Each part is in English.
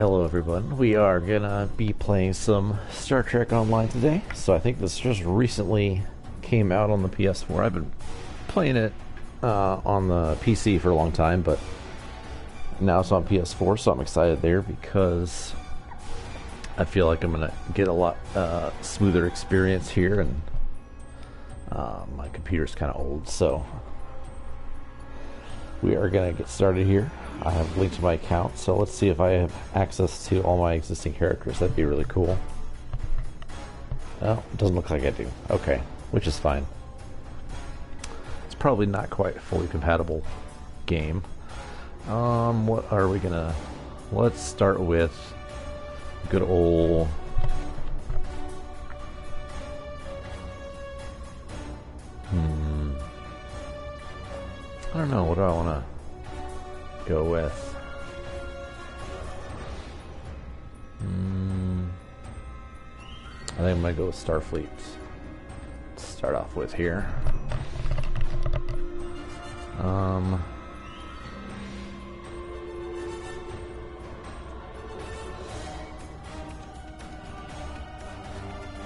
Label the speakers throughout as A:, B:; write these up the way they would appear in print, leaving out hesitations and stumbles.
A: Hello everyone, we are gonna be playing some Star Trek Online today. So I think this just recently came out on the PS4. I've been playing it on the PC for a long time, but now it's on PS4, so I'm excited there because I feel like I'm gonna get a lot smoother experience here, and my computer's kind of old, so we are gonna get started here. I have linked to my account, so let's see if I have access to all my existing characters. That'd be really cool. Oh, it doesn't look like I do. Okay, which is fine. It's probably not quite a fully compatible game. What are we gonna... Let's start with good old... I don't know, what do I want to go with? I think I'm going to go with Starfleet to start off with here.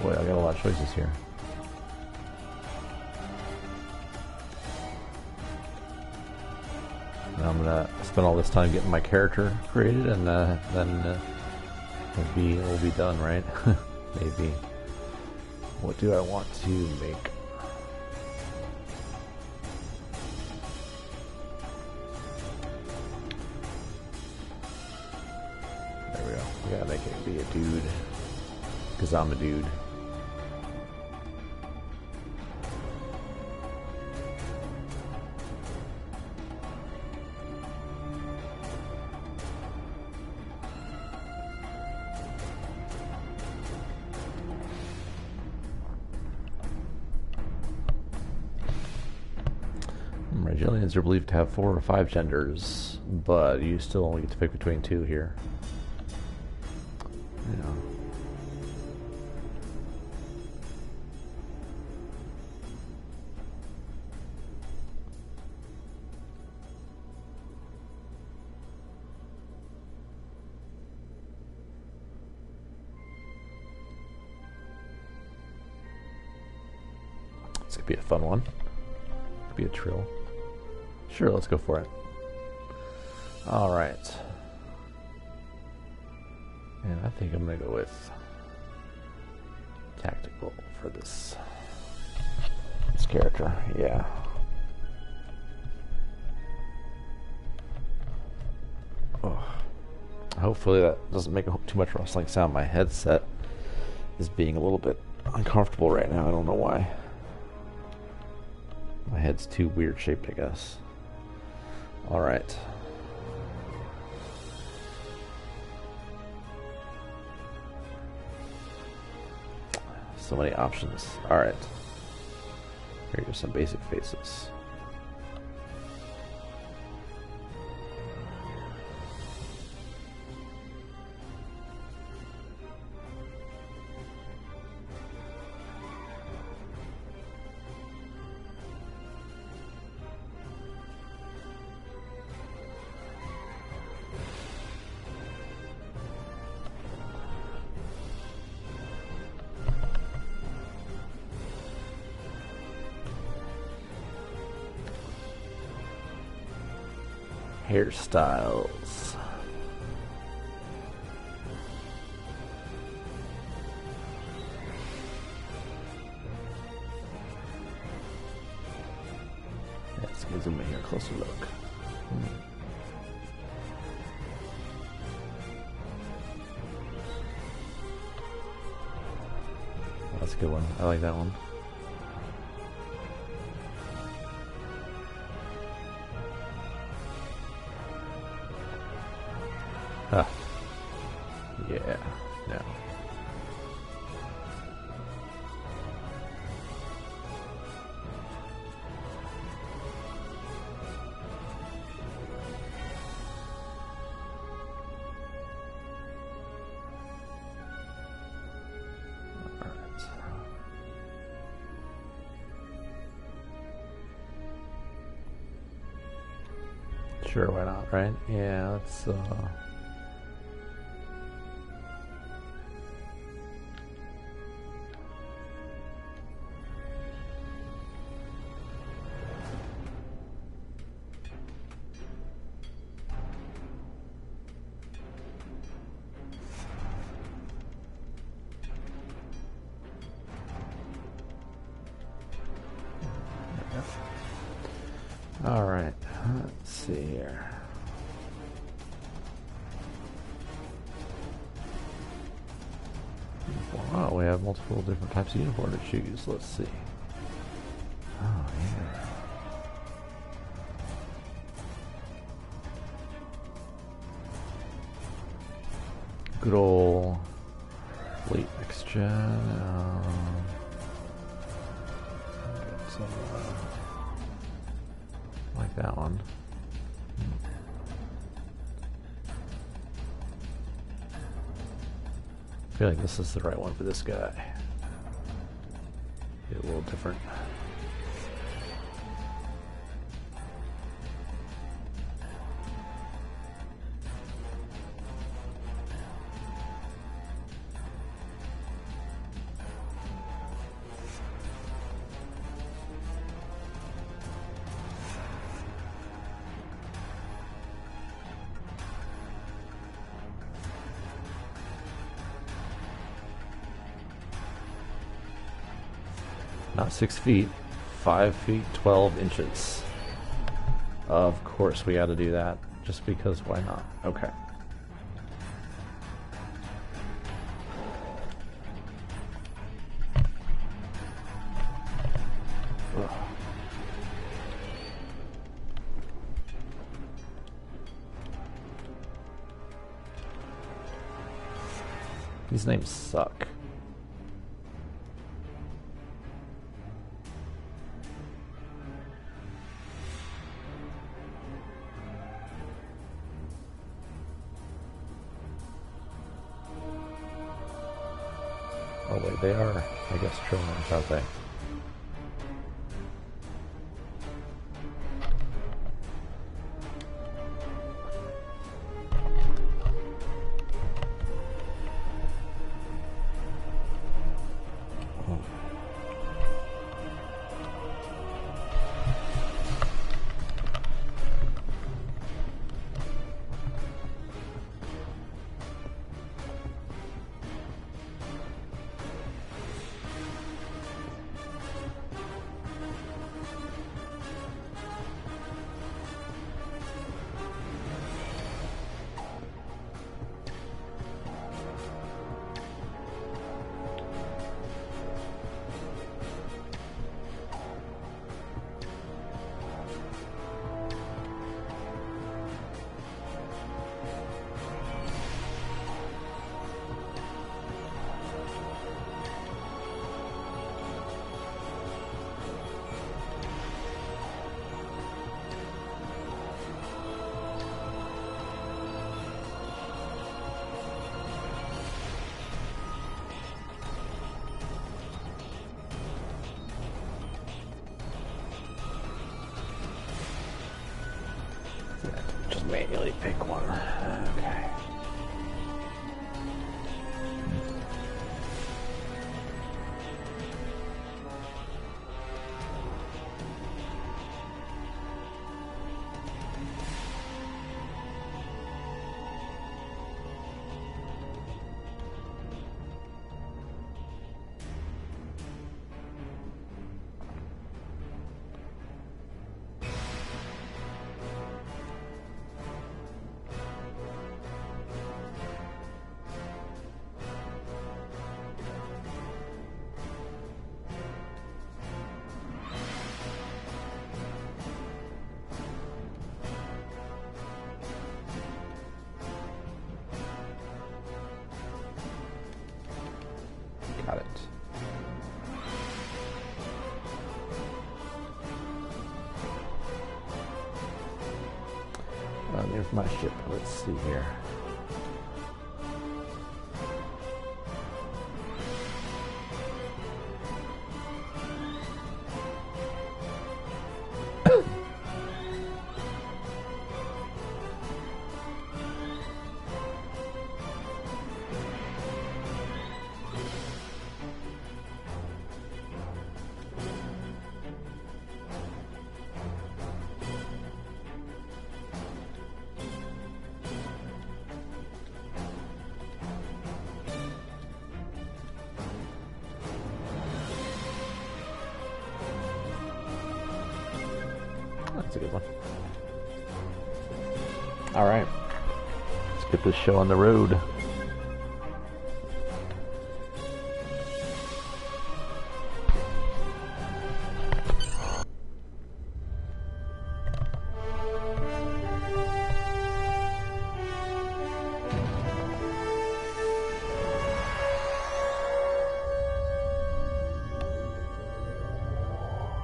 A: Boy, I got a lot of choices here. Now I'm gonna spend all this time getting my character created, and then we'll be done, right? Maybe. What do I want to make? There we go. We gotta make it be a dude, because I'm a dude. Aliens are believed to have 4 or 5 genders, but you still only get to pick between 2 here. Yeah. This could be a fun one. Could be a trill. Sure, let's go for it. Alright. And I think I'm going to go with tactical for this character. Yeah. Oh. Hopefully that doesn't make too much rustling sound. My headset is being a little bit uncomfortable right now. I don't know why. My head's too weird shaped, I guess. Alright. So many options. Alright. Here are some basic faces. Hairstyles. Let's zoom in here, closer look. That's a good one. I like that one. Huh. Yeah, no. Sure, why not, right? Yeah, let's Alright, let's see here. Wow, we have multiple different types of uniform to choose. Let's see. Oh, yeah. Good old late next gen. Get some, like that one. I feel like this is the right one for this guy. Be a little different. Not 6 feet, 5 feet 12 inches. Of course we had to do that, just because why not? Okay. Ugh. These names suck. Oh wait, they are, I guess, Trillers, aren't they? Just manually pick one. Okay. Got it. There's my ship. Let's see here. That's a good one. All right. Let's get this show on the road.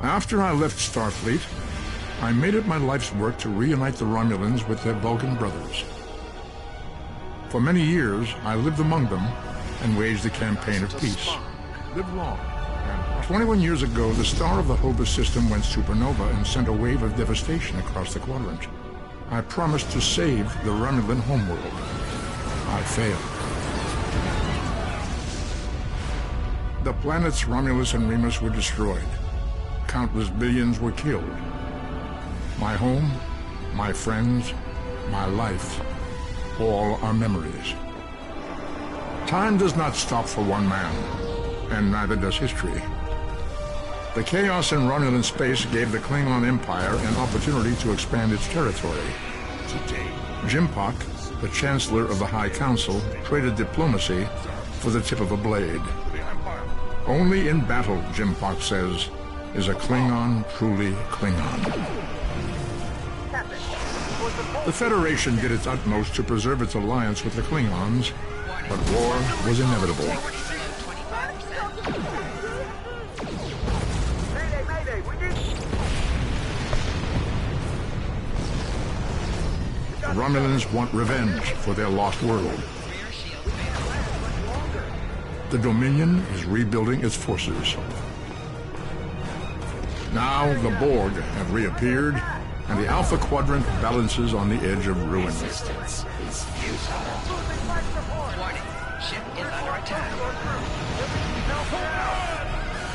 B: After I left Starfleet, I made it my life's work to reunite the Romulans with their Vulcan brothers. For many years, I lived among them and waged a campaign of peace. Live long. 21 years ago, the star of the Hobus system went supernova and sent a wave of devastation across the quadrant. I promised to save the Romulan homeworld. I failed. The planets Romulus and Remus were destroyed. Countless billions were killed. My home, my friends, my life, all are memories. Time does not stop for one man, and neither does history. The chaos in Romulan space gave the Klingon Empire an opportunity to expand its territory. Jimpak, the Chancellor of the High Council, traded diplomacy for the tip of a blade. Only in battle, Jimpak says, is a Klingon truly Klingon. The Federation did its utmost to preserve its alliance with the Klingons, but war was inevitable. The Romulans want revenge for their lost world. The Dominion is rebuilding its forces. Now the Borg have reappeared, and the Alpha Quadrant balances on the edge of ruin.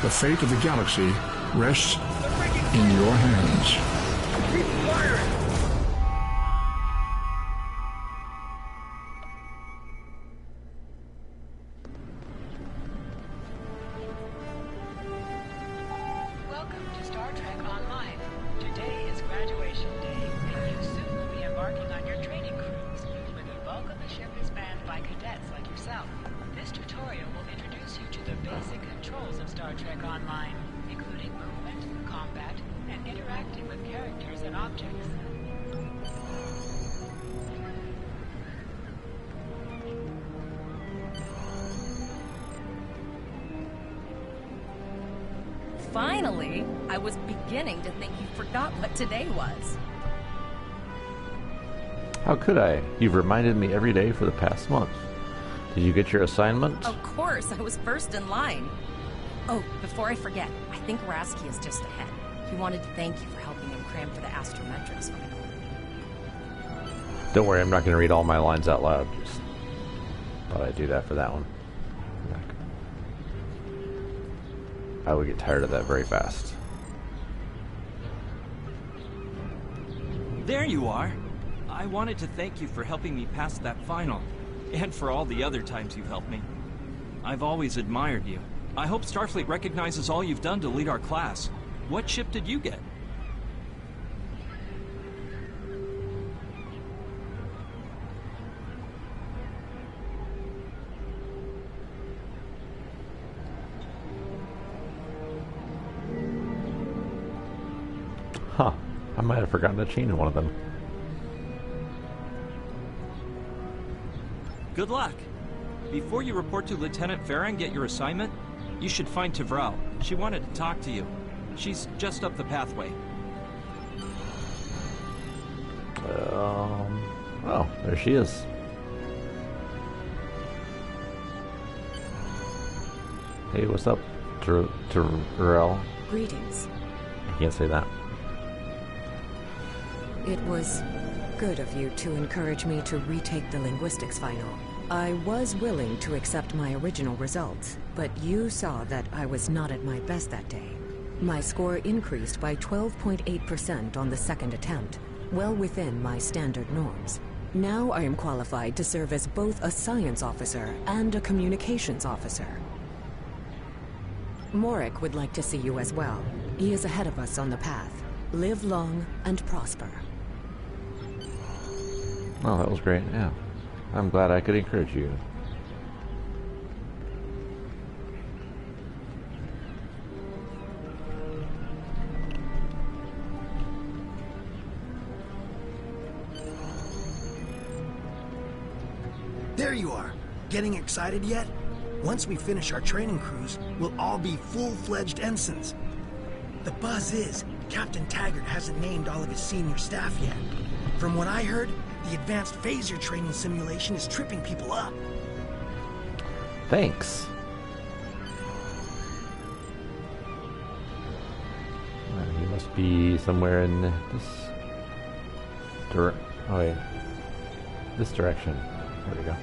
B: The fate of the galaxy rests in your hands.
C: Finally, I was beginning to think you forgot what today was.
A: How could I? You've reminded me every day for the past month. Did you get your assignment?
C: Of course, I was first in line. Oh, before I forget, I think Rasky is just ahead. He wanted to thank you for helping him cram for the astrometrics final.
A: Don't worry, I'm not going to read all my lines out loud. Just thought I'd do that for that one. I would get tired of that very fast.
D: There you are. I wanted to thank you for helping me pass that final, and for all the other times you've helped me. I've always admired you. I hope Starfleet recognizes all you've done to lead our class. What ship did you get?
A: Huh. I might have forgotten to change one of them.
D: Good luck. Before you report to Lieutenant Farah and get your assignment, you should find Tvrel. She wanted to talk to you. She's just up the pathway.
A: Oh, there she is. Hey, what's up, Tvrel?
E: Greetings.
A: I can't say that.
E: It was good of you to encourage me to retake the linguistics final. I was willing to accept my original results, but you saw that I was not at my best that day. My score increased by 12.8% on the second attempt, well within my standard norms. Now I am qualified to serve as both a science officer and a communications officer. Morik would like to see you as well. He is ahead of us on the path. Live long and prosper.
A: Oh, that was great. Yeah. I'm glad I could encourage you.
F: There you are. Getting excited yet? Once we finish our training cruise, we'll all be full-fledged ensigns. The buzz is, Captain Taggart hasn't named all of his senior staff yet. From what I heard, the advanced phaser training simulation is tripping people up.
A: Thanks. He must be somewhere in this oh wait. This direction. There we go.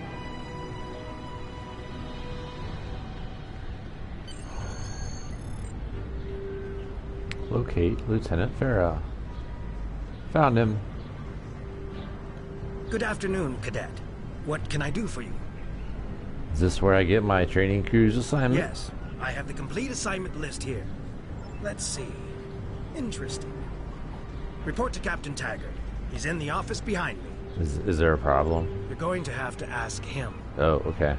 A: Locate Lieutenant Farah. Found him.
F: Good afternoon, Cadet. What can I do for you?
A: Is this where I get my training cruise assignment?
F: Yes, I have the complete assignment list here. Let's see. Interesting. Report to Captain Taggart. He's in the office behind me.
A: Is there a problem?
F: You're going to have to ask him.
A: Oh, okay.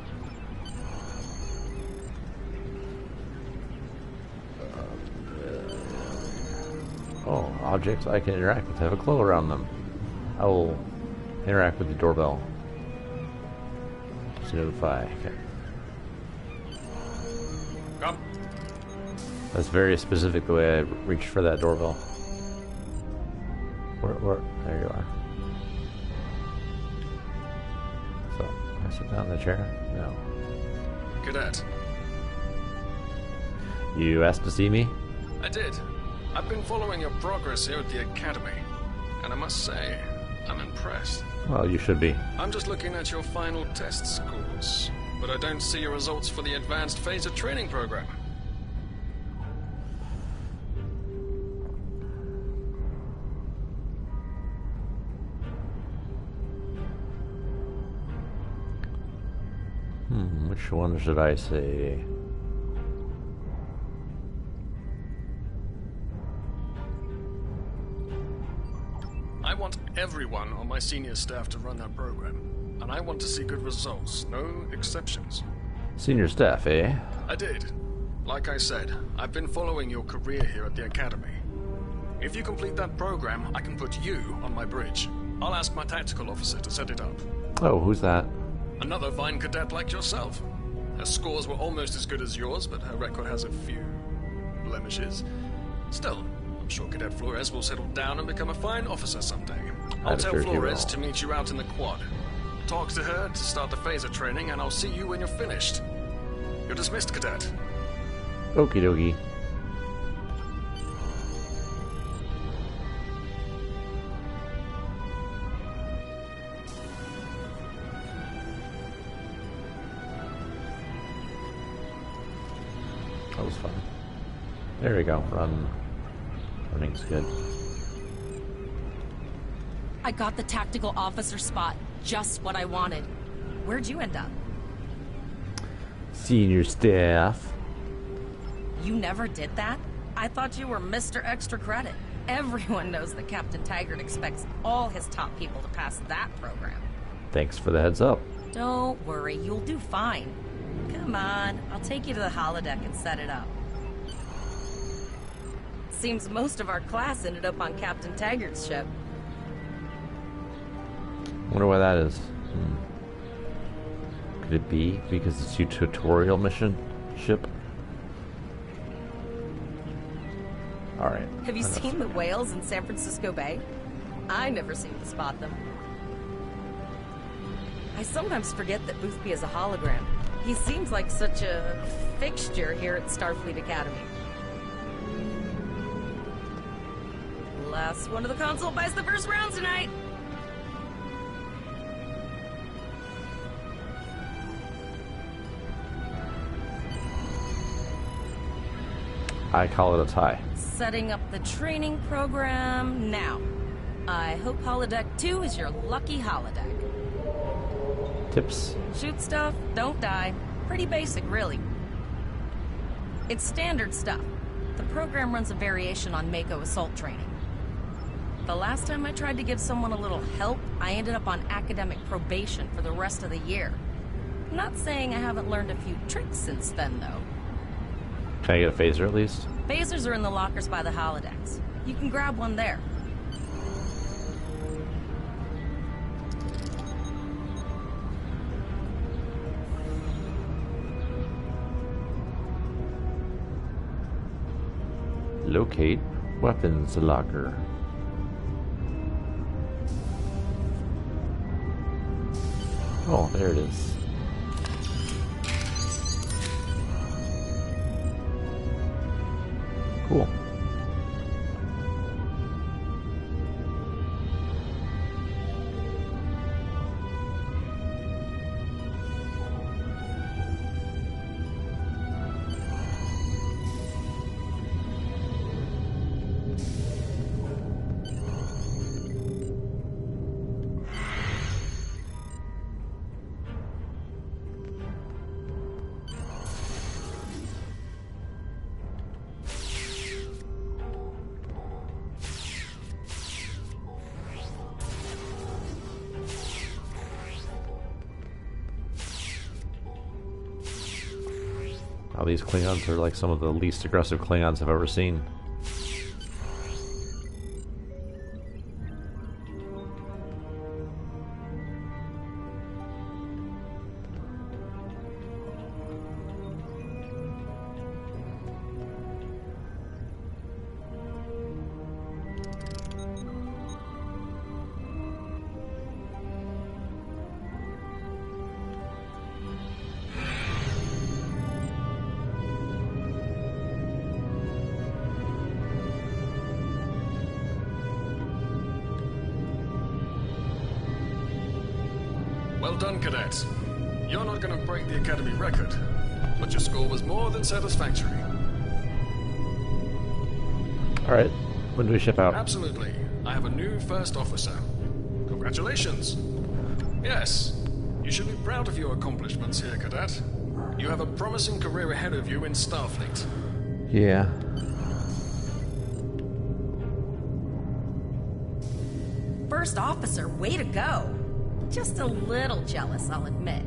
A: Oh, objects I can interact with have a glow around them. I will interact with the doorbell to notify. Okay.
G: Come.
A: That's very specific the way I reached for that doorbell. Where? There you are. So, I sit down in the chair? No.
G: Cadet.
A: You asked to see me?
G: I did. I've been following your progress here at the Academy, and I must say, I'm impressed.
A: Well, you should be.
G: I'm just looking at your final test scores, but I don't see your results for the Advanced Phaser Training Program.
A: Which one should I say?
G: I want everyone on my senior staff to run that program, and I want to see good results, no exceptions.
A: Senior staff, eh?
G: I did. Like I said, I've been following your career here at the Academy. If you complete that program, I can put you on my bridge. I'll ask my tactical officer to set it up.
A: Oh, who's that?
G: Another Vine cadet like yourself. Her scores were almost as good as yours, but her record has a few blemishes. Still, I'm sure Cadet Flores will settle down and become a fine officer someday. I'll tell Flores to meet you out in the quad. Talk to her to start the phaser training, and I'll see you when you're finished. You're dismissed, Cadet.
A: Okie dokie. That was fun. There we go. Run. Running's good.
C: I got the tactical officer spot. Just what I wanted. Where'd you end up?
A: Senior staff.
C: You never did that? I thought you were Mr. Extra Credit. Everyone knows that Captain Taggart expects all his top people to pass that program.
A: Thanks for the heads up.
C: Don't worry, you'll do fine. Come on, I'll take you to the holodeck and set it up. Seems most of our class ended up on Captain Taggart's ship.
A: Wonder why that is. Could it be because it's a tutorial mission ship? Alright.
C: Have you seen the whales in San Francisco Bay? I never seem to spot them. I sometimes forget that Boothby is a hologram. He seems like such a fixture here at Starfleet Academy. Last one of the console buys the first round tonight.
A: I call it a tie.
C: Setting up the training program now. I hope Holodeck 2 is your lucky holodeck.
A: Tips?
C: Shoot stuff, don't die. Pretty basic, really. It's standard stuff. The program runs a variation on Mako assault training. The last time I tried to give someone a little help, I ended up on academic probation for the rest of the year. Not saying I haven't learned a few tricks since then, though.
A: Can I get a phaser at least?
C: Phasers are in the lockers by the holodecks. You can grab one there.
A: Locate weapons locker. Oh, there it is. Cool. Oh, these Klingons are like some of the least aggressive Klingons I've ever seen.
G: Well done, cadets. You're not going to break the Academy record, but your score was more than satisfactory.
A: Alright, when do we ship out?
G: Absolutely. I have a new first officer. Congratulations. Yes, you should be proud of your accomplishments here, cadet. You have a promising career ahead of you in Starfleet.
A: Yeah.
C: First officer, way to go. Just a little jealous, I'll admit.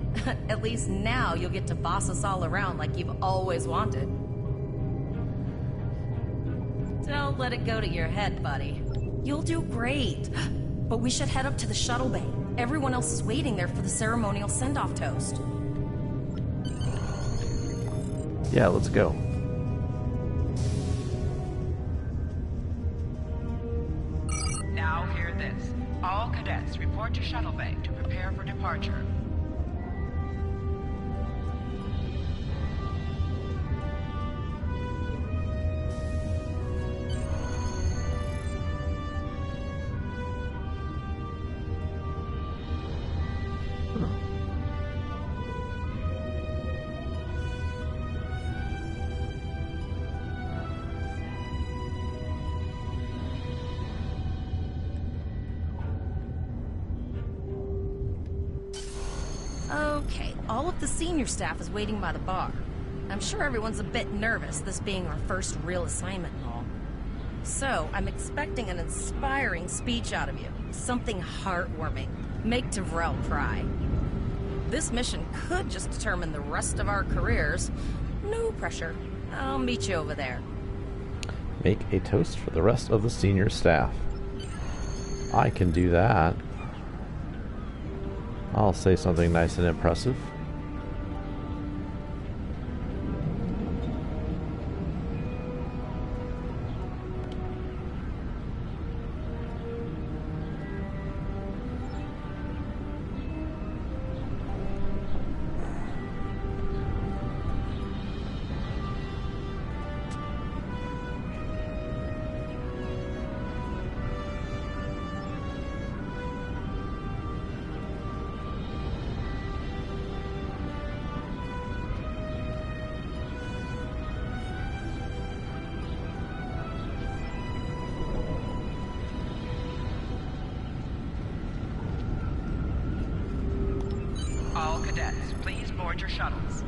C: At least now you'll get to boss us all around like you've always wanted. Don't let it go to your head, buddy. You'll do great. But we should head up to the shuttle bay. Everyone else is waiting there for the ceremonial send-off toast.
A: Yeah, let's go.
H: Now hear this. All cadets report to shuttle bay to prepare for departure.
C: Okay, all of the senior staff is waiting by the bar. I'm sure everyone's a bit nervous, this being our first real assignment and all. So, I'm expecting an inspiring speech out of you. Something heartwarming. Make Tavrel cry. This mission could just determine the rest of our careers. No pressure. I'll meet you over there.
A: Make a toast for the rest of the senior staff. I can do that. I'll say something nice and impressive.
H: All cadets, please board your shuttles.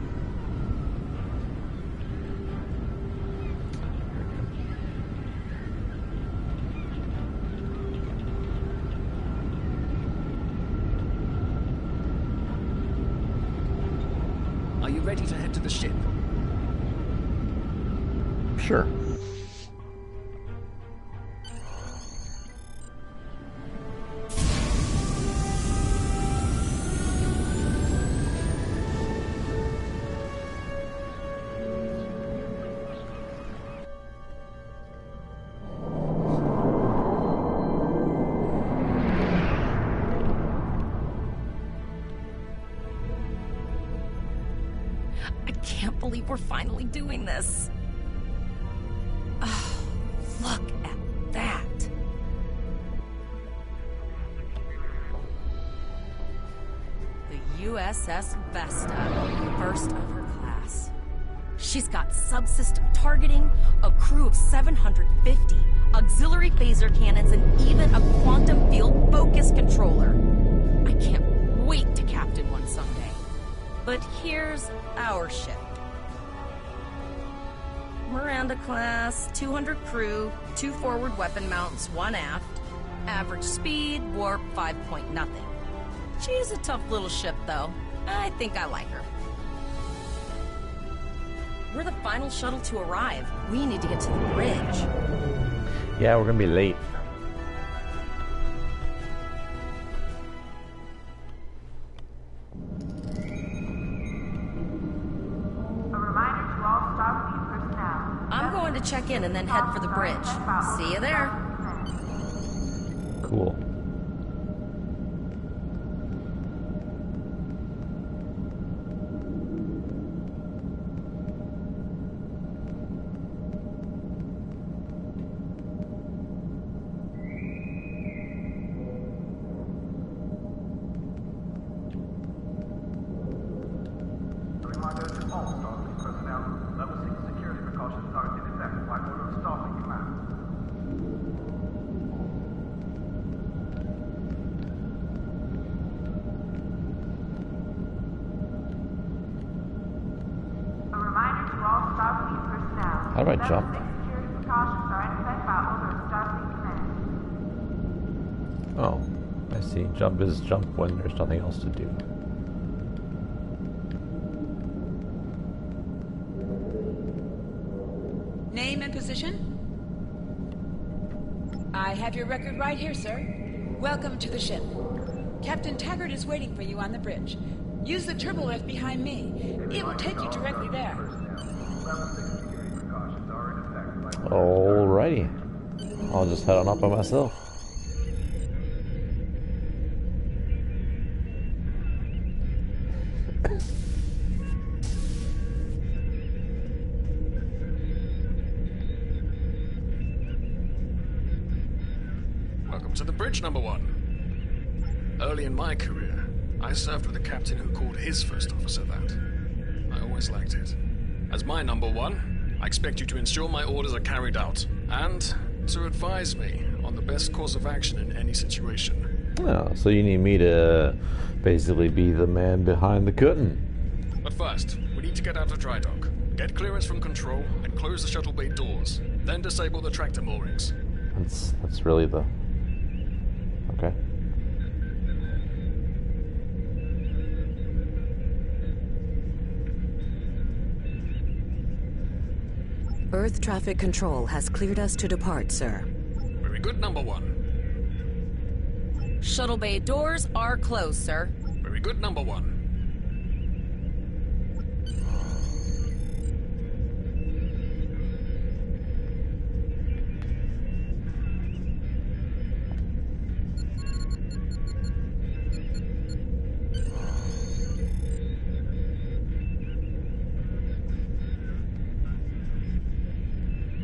I: you ready to head to the ship?
A: Sure.
C: I can't believe we're finally doing this. Oh, look at that. The USS Vesta, first of her class. She's got subsystem targeting, a crew of 750, auxiliary phaser cannons, and even a quantum field focus controller. I can't wait to captain one someday. But here's our ship. Miranda class, 200 crew, 2 forward weapon mounts, 1 aft. Average speed, warp 5 point nothing. She's a tough little ship, though. I think I like her. We're the final shuttle to arrive. We need to get to the bridge.
A: Yeah, we're gonna be late.
C: I'm going to check in and then head for the bridge. See you there.
A: Cool. How do I jump? Oh, I see. Jump is jump when there's nothing else to do.
H: Name and position? I have your record right here, sir. Welcome to the ship. Captain Taggart is waiting for you on the bridge. Use the turbo lift behind me. It will take you directly there.
A: Alrighty. I'll just head on up by myself.
G: Welcome to the bridge, number 1. Early in my career, I served with a captain who called his first officer that. I always liked it. As my number 1, I expect you to ensure my orders are carried out, and to advise me on the best course of action in any situation.
A: Oh, so you need me to basically be the man behind the curtain.
G: But first, we need to get out of dry dock, get clearance from control, and close the shuttle bay doors. Then disable the tractor moorings.
A: That's really the... Okay.
E: Earth traffic control has cleared us to depart, sir.
G: Very good, number 1.
C: Shuttle bay doors are closed, sir.
G: Very good, number 1.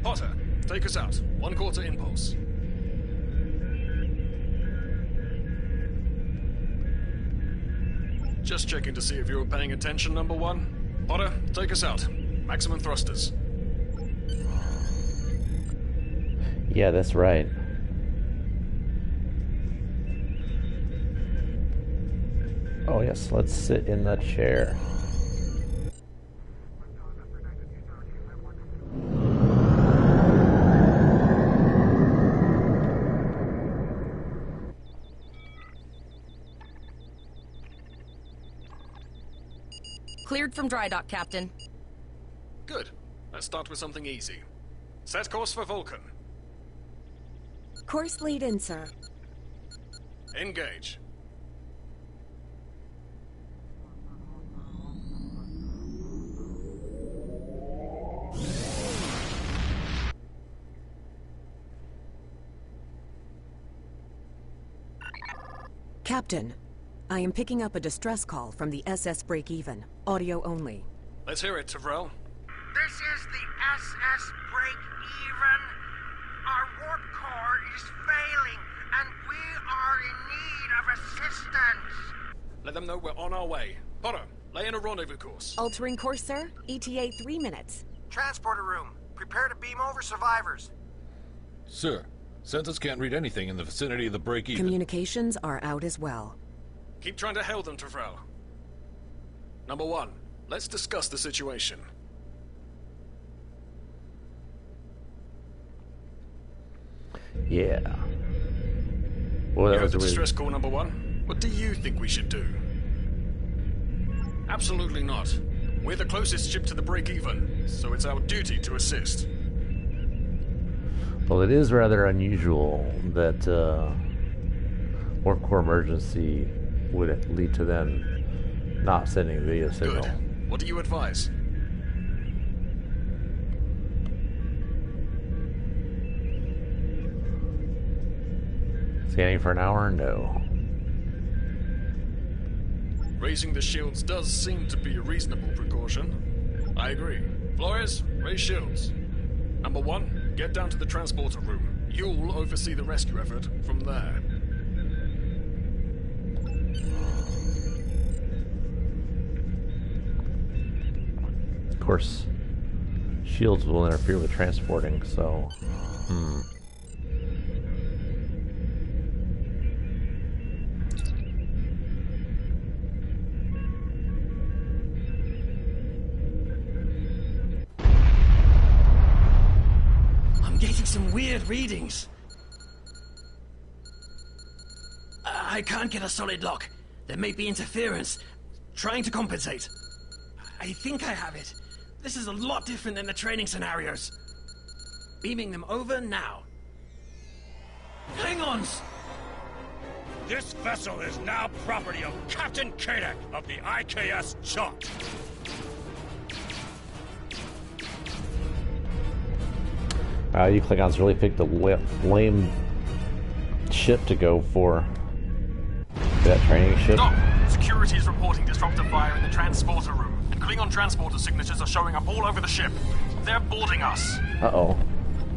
G: Potter, take us out. 1/4 impulse. Just checking to see if you were paying attention, number 1. Potter, take us out. Maximum thrusters.
A: Yeah, that's right. Oh yes, let's sit in the chair.
C: Cleared from dry dock, Captain.
G: Good. Let's start with something easy. Set course for Vulcan.
E: Course lead in, sir.
G: Engage.
E: Captain, I am picking up a distress call from the SS Break-Even. Audio only.
G: Let's hear it, Tyrell.
F: This is the SS Break-Even. Our warp core is failing, and we are in need of assistance.
G: Let them know we're on our way. Potter, lay in a rendezvous course.
E: Altering course, sir. ETA 3 minutes.
F: Transporter room. Prepare to beam over survivors.
I: Sir, Sentinels can't read anything in the vicinity of the break-even.
E: Communications are out as well.
G: Keep trying to hail them, Tyrell. Number 1, let's discuss the situation.
A: Yeah. Well,
G: You
A: that
G: heard
A: was
G: the
A: a weird...
G: distress call, number 1. What do you think we should do? Absolutely not. We're the closest ship to the break-even, so it's our duty to assist.
A: Well, it is rather unusual that warp core emergency would lead to them not sending a video signal.
G: Good. What do you advise?
A: Scanning for an hour? No.
G: Raising the shields does seem to be a reasonable precaution. I agree. Flores, raise shields. Number 1, get down to the transporter room. You'll oversee the rescue effort from there.
A: Of course, shields will interfere with transporting, so...
F: I'm getting some weird readings. I can't get a solid lock. There may be interference. Trying to compensate. I think I have it. This is a lot different than the training scenarios. Beaming them over now. Klingons!
J: This vessel is now property of Captain Kadek of the IKS Chart.
A: You Klingons really picked a lame ship to go for. That training ship.
G: Stop! Security is reporting disruptor fire in the transporter room, and Klingon transporter signatures are showing up all over the ship. They're boarding us.
A: Uh-oh.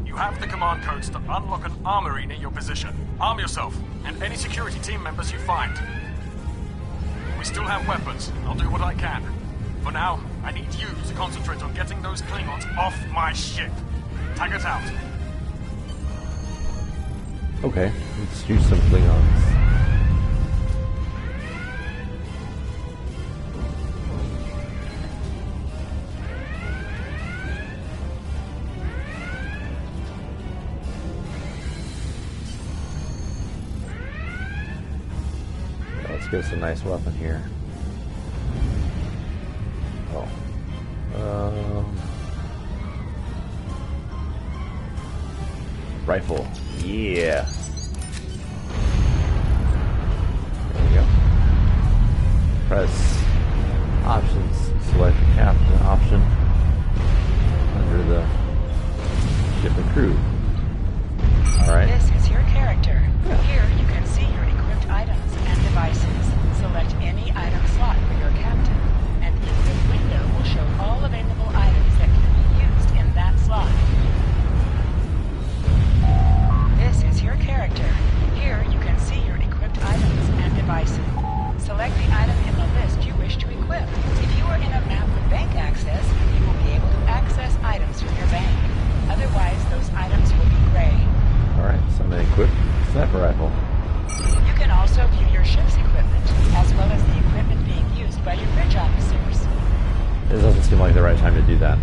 G: You have the command codes to unlock an armory near your position. Arm yourself, and any security team members you find. We still have weapons. I'll do what I can. For now, I need you to concentrate on getting those Klingons off my ship. Taggart out.
A: Okay, let's do some Klingons. Let's get us a nice weapon here. Rifle. Yeah. There we go. Press options. Select captain option under the ship and crew. Alright.
H: This is your character. Here you can see your equipped items and devices. Select any item slot for your captain, and the equipped window will show all available items that can be used in that slot. This is your character. Here you can see your equipped items and devices. Select the item in the list you wish to equip. If you are in a map with bank access, you will be able to access items from your bank. Otherwise, those items will be gray.
A: Alright, so I'm going to equip sniper rifle.
H: You can also view your ship's equipment, as well as the equipment being used by your bridge officers.
A: It doesn't seem like the right time to do that.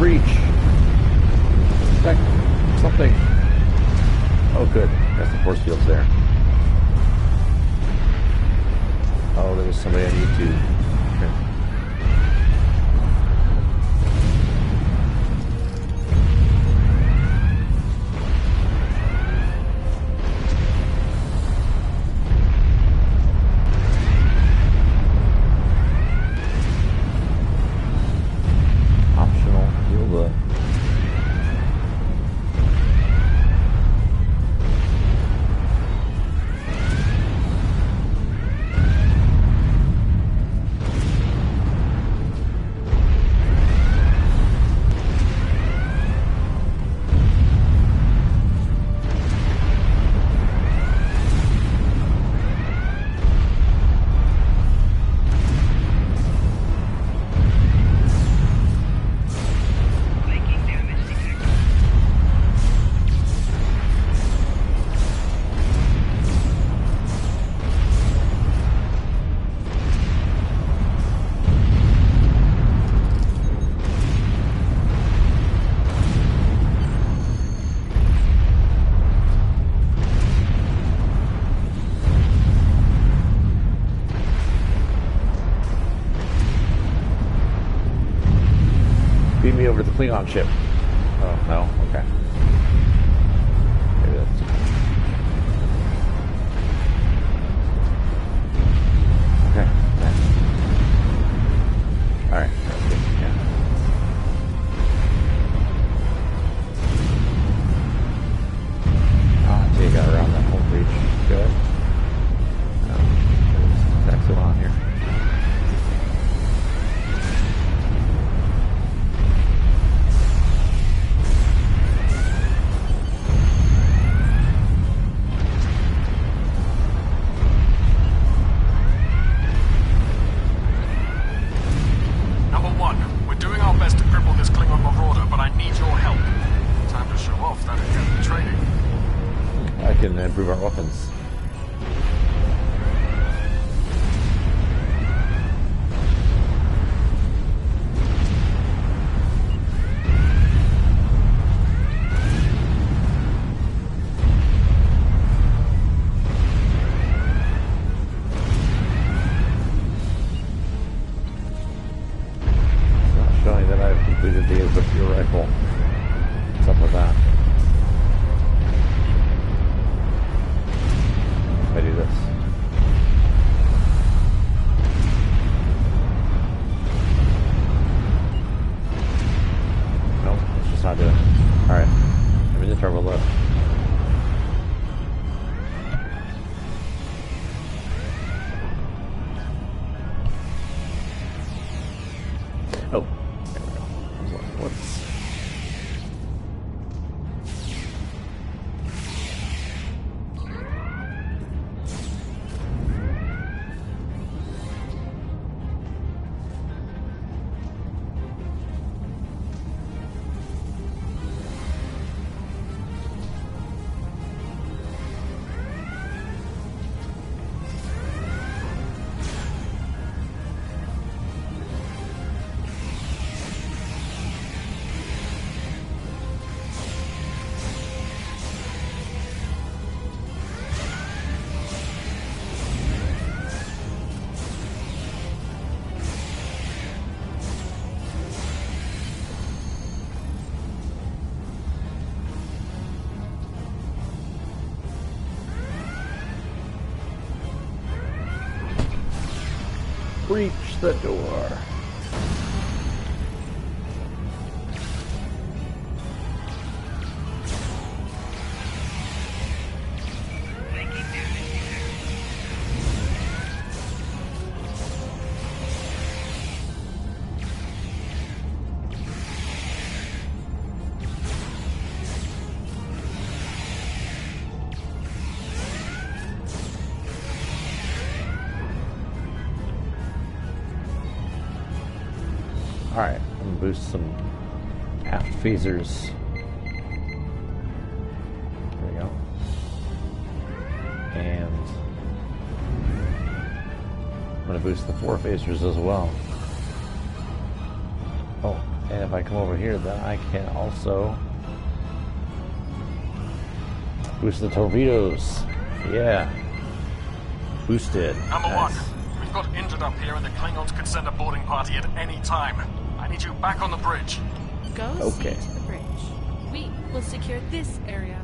A: breach. Check something. Oh, good. Guess the force field's there. Oh, there was somebody on YouTube. Okay. Me over to the Klingon ship. Oh, no? Okay. Maybe that's... Okay. Alright. Yeah. Ah, so you got around that whole breach. Good. There's exit on here. Improve our weapons. It's not showing that I've completed the fuel rifle. What's up with that? I do this. Nope, it's just not doing it. Alright. Let me just turbo lift. Oh. What's... Breach the door. Alright, I'm gonna boost some aft phasers. There we go. And I'm gonna boost the 4 phasers as well. Oh, And if I come over here, then I can also boost the torpedoes. Yeah. Boosted.
G: Number
A: Nice.
G: one, we've got injured up here and the Klingons could send a boarding party at any time. I need you back on the bridge.
K: Go
A: Okay.
K: see to the bridge. We will secure this area.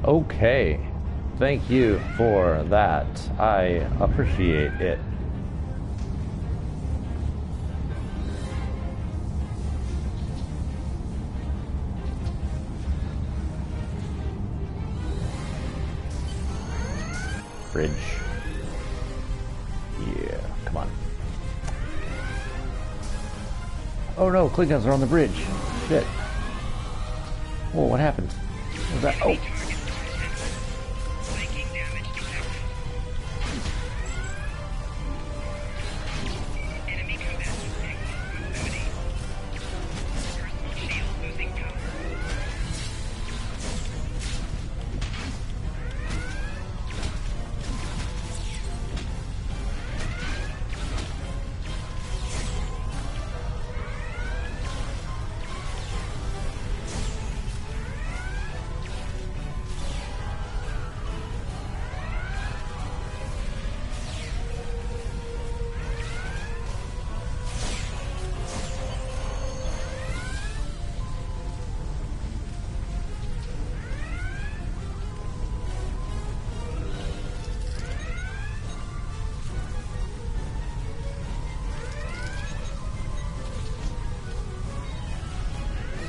A: Okay. Thank you for that. I appreciate it. Bridge. Yeah, come on. Oh no, Klingons are on the bridge. Shit. Whoa, what happened? What was that? Oh.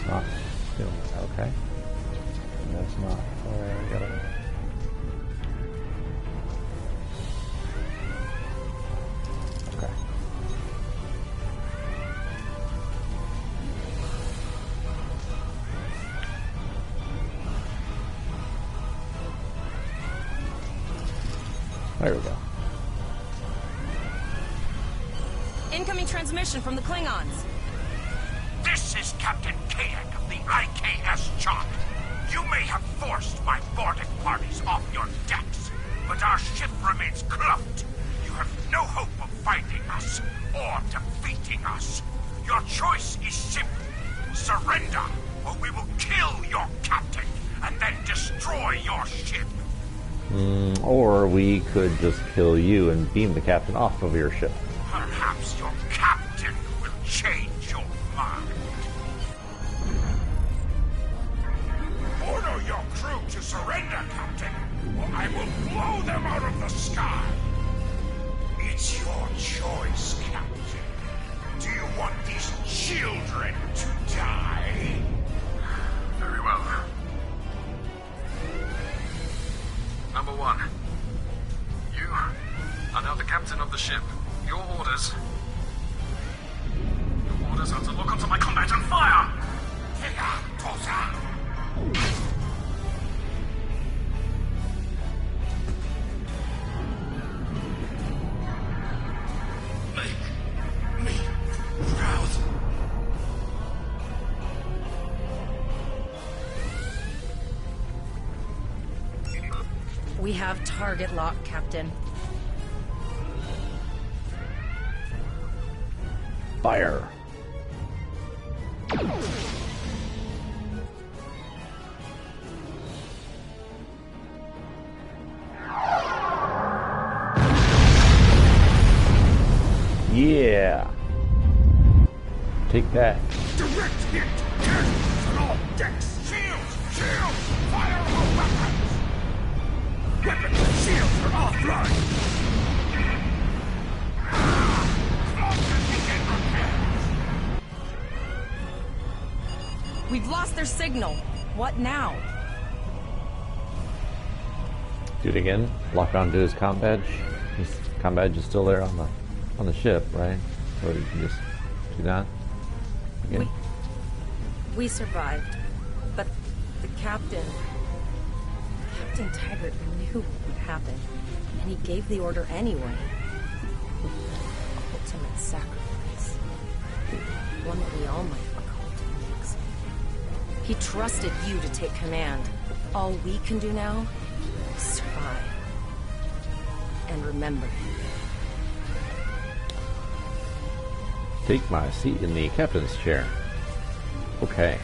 A: Not doing it, okay. And that's not where I gotta. Okay. There we go.
C: Incoming transmission from the Klingons.
J: This is Captain Kadek of the IKS Chart. You may have forced my boarding parties off your decks, but our ship remains cloaked. You have no hope of finding us or defeating us. Your choice is simple. Surrender, or we will kill your captain and then destroy your ship.
A: Or we could just kill you and beam the captain off of your ship.
J: Perhaps your captain will change your mind. Order your crew to surrender, Captain, or I will blow them out of the sky. It's your choice, Captain. Do you want these children to die? Very well. Number one, you are now the captain of the ship. Your orders are to lock onto my combat and fire! Make me proud.
C: We have target lock, Captain.
A: Fire! Yeah! Take that.
J: Direct hit! Cannons on all decks! Shields! Shields! Fire all weapons! Weapons and shields are offline! Close and begin repairs!
C: We've lost their signal. What now?
A: Do it again. Lock onto his comm badge. His comm badge is still there on the ship, right? Or you can just do that again.
C: We survived, but the Captain Taggart knew what would happen, and he gave the order anyway. Ultimate sacrifice. One that we all might have called to. He trusted you to take command. All we can do now is survive. And remember.
A: Take my seat in the captain's chair. Okay.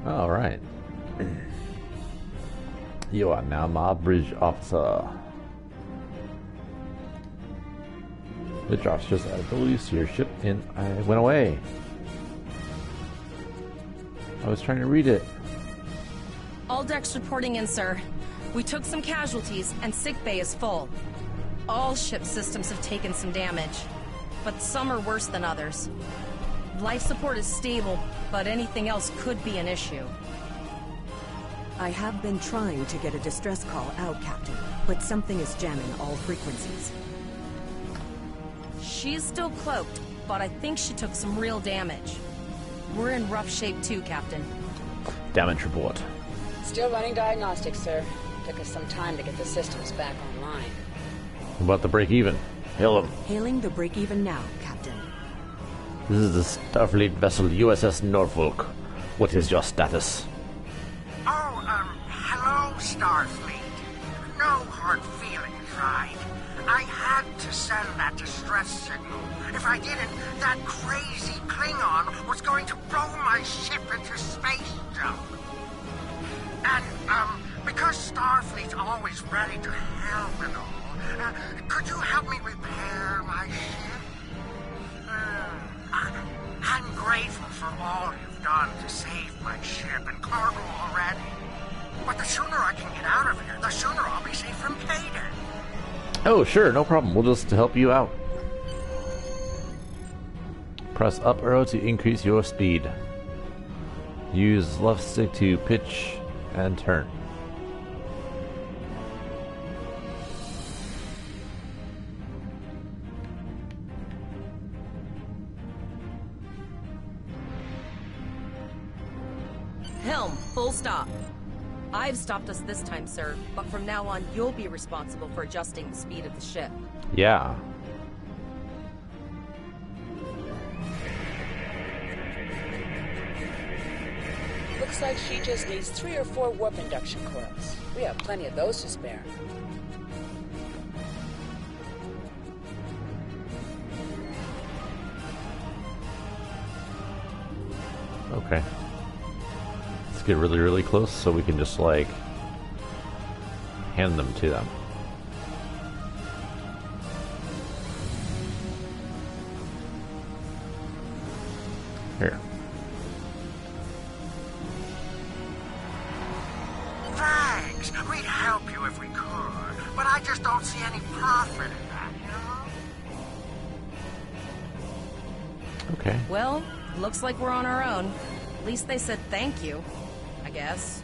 A: All right. You are now my bridge officer. The drops just added the loose to your ship and I went away. I was trying to read it.
C: All decks reporting in, sir. We took some casualties and sickbay is full. All ship systems have taken some damage, but some are worse than others. Life support is stable, but anything else could be an issue.
E: I have been trying to get a distress call out, Captain, but something is jamming all frequencies.
C: She's still cloaked, but I think she took some real damage. We're in rough shape too, Captain.
A: Damage report.
H: Still running diagnostics, sir. Took us some time to get the systems back online.
A: What about the break even? Hail him.
E: Hailing the break-even now, Captain.
A: This is the Starfleet vessel USS Norfolk. What is your status?
J: Hello, Starfleet. No hard feelings, right? I had to send that distress signal. If I didn't, that crazy Klingon was going to blow my ship into space jump. And, because Starfleet's always ready to help and all, could you help me repair my ship? I'm grateful for all you've done to save my ship and cargo already. But the sooner I can get out of here, the sooner I'll be safe from payday.
A: Oh, sure, no problem. We'll just help you out. Press up arrow to increase your speed. Use left stick to pitch and turn.
C: Helm, full stop. I've stopped us this time, sir, but from now on, you'll be responsible for adjusting the speed of the ship.
A: Yeah.
H: Looks like she just needs 3 or 4 warp induction coils. We have plenty of those to spare.
A: Okay. Let's get really, really close so we can just, like, hand them to them. Here.
J: Thanks. We'd help you if we could, but I just don't see any profit in that, you know?
A: Okay.
C: Well, looks like we're on our own. At least they said thank you, I guess.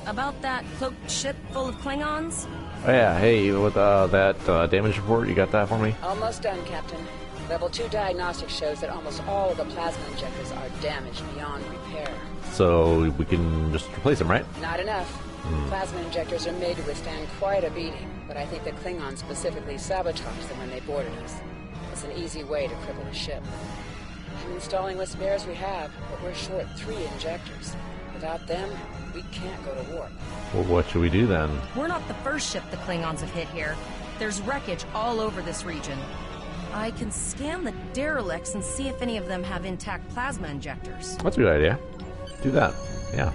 C: About that cloaked ship full of Klingons?
A: Oh yeah, hey, with that damage report, you got that for me?
H: Almost done, Captain. Level 2 diagnostics shows that almost all of the plasma injectors are damaged beyond repair.
A: So we can just replace them, right?
H: Not enough. Plasma injectors are made to withstand quite a beating, but I think the Klingons specifically sabotaged them when they boarded us. It's an easy way to cripple a ship. I'm installing what spares we have, but we're short 3 injectors. Without them, we can't go to warp.
A: Well, what should we do then?
C: We're not the first ship the Klingons have hit here. There's wreckage all over this region. I can scan the derelicts and see if any of them have intact plasma injectors.
A: That's a good idea. Do that. Yeah.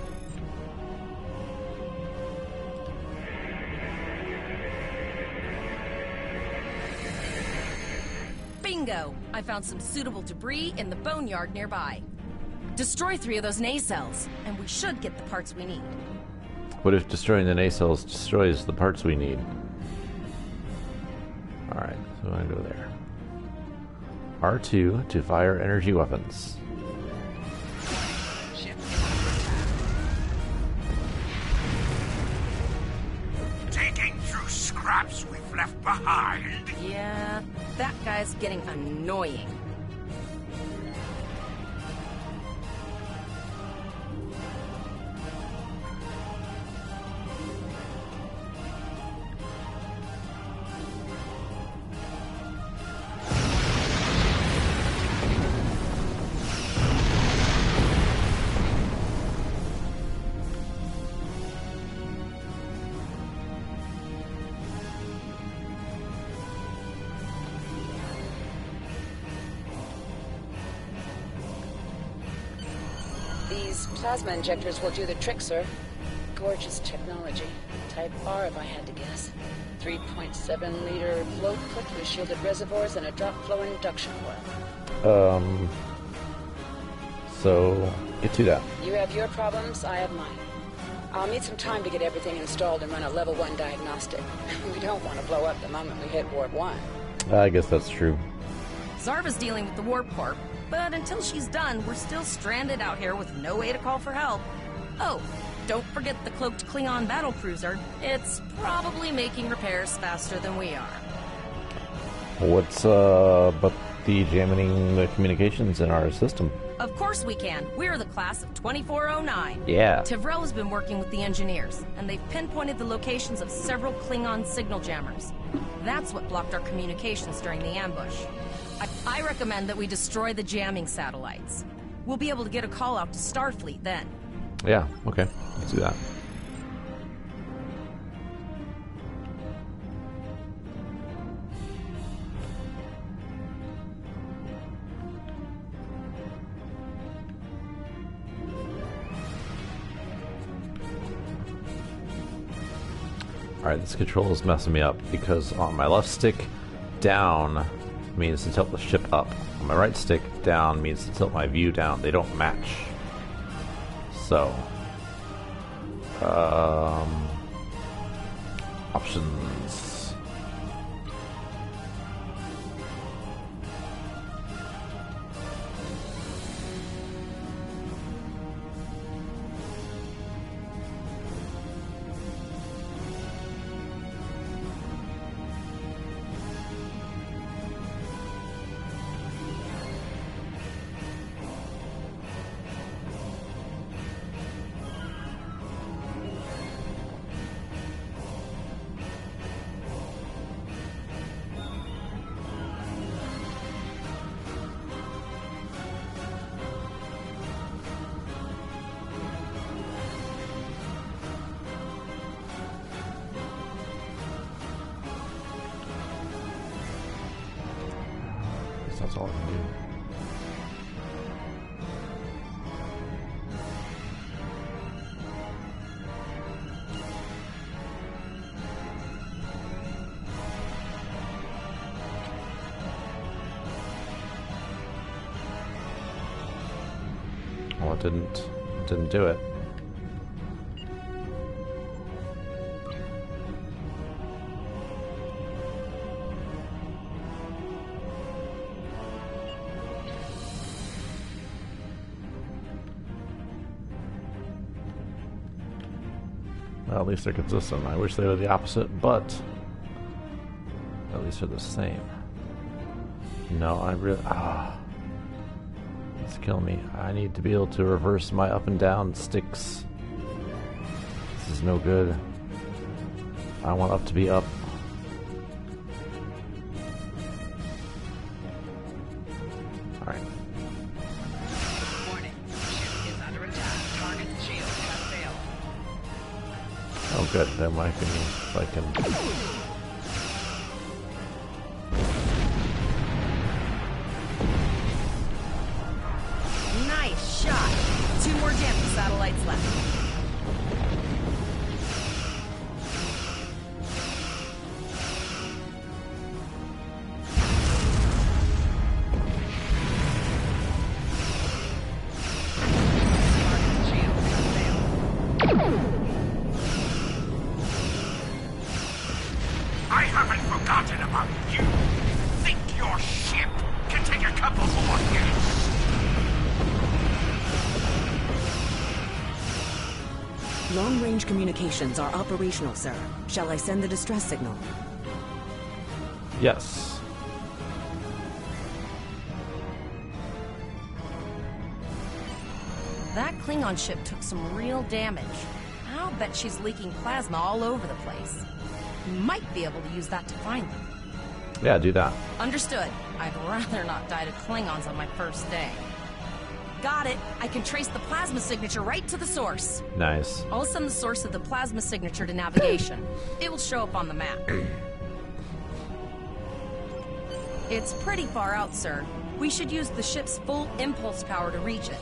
C: Bingo! I found some suitable debris in the boneyard nearby. Destroy 3 of those nacelles, and we should get the parts we need.
A: What if destroying the nacelles destroys the parts we need? Alright, so I'm gonna go there. R2 to fire energy weapons.
J: Taking through scraps we've left behind.
C: Yeah, that guy's getting annoying.
H: These plasma injectors will do the trick, sir. Gorgeous technology. Type R, if I had to guess. 3.7-liter float put with shielded reservoirs and a drop flow induction coil.
A: So get to that.
H: You have your problems, I have mine. I'll need some time to get everything installed and run a level 1 diagnostic. We don't want to blow up the moment we hit Warp 1.
A: I guess that's true.
C: Zarva's dealing with the warp core, but until she's done, we're still stranded out here with no way to call for help. Oh, don't forget the cloaked Klingon battlecruiser. It's probably making repairs faster than we are.
A: What's but the jamming the communications in our system?
C: Of course we can. We're the class of 2409.
A: Yeah.
C: Tivrel has been working with the engineers, and they've pinpointed the locations of several Klingon signal jammers. That's what blocked our communications during the ambush. I recommend that we destroy the jamming satellites. We'll be able to get a call out to Starfleet then.
A: Yeah, okay. Let's do that. Alright, this control is messing me up because on my left stick, down means to tilt the ship up. On my right stick, down means to tilt my view down. They don't match. So, options. That's all I can do. Well, it didn't do it. Well, at least they're consistent. I wish they were the opposite, but at least they're the same. No, I really... it's killing me. I need to be able to reverse my up and down sticks. This is no good. I want up to be up. Alright.
H: Warning. Ship is under attack. Target's shield has failed.
A: Oh good, then I can... if I can...
C: Nice shot. 2 more jamming satellites left.
H: Target's shield has failed.
J: I haven't forgotten about you. Think your ship can take a couple more hits?
E: Long-range communications are operational, sir. Shall I send the distress signal?
A: Yes.
C: That Klingon ship took some real damage. I'll bet she's leaking plasma all over the place. Might be able to use that to find them.
A: Yeah, do that.
C: Understood. I'd rather not die to Klingons on my first day. Got it. I can trace the plasma signature right to the source.
A: Nice.
C: I'll send the source of the plasma signature to navigation. It will show up on the map. It's pretty far out, sir. We should use the ship's full impulse power to reach it.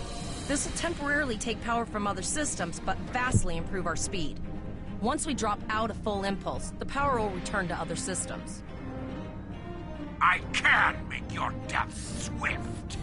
C: This will temporarily take power from other systems, but vastly improve our speed. Once we drop out of full impulse, the power will return to other systems.
J: I can make your death swift.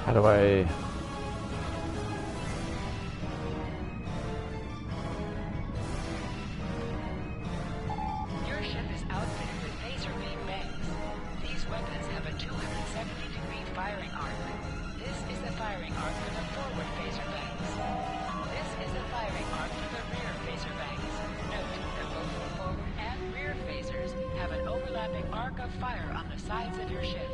A: How do I...
H: Your ship is outfitted with phaser beam banks. These weapons have a 270-degree firing arc. This is the firing arc for the forward phaser banks. This is the firing arc for the rear phaser banks. Note that both the forward and rear phasers have an overlapping arc of fire on the sides of your ship.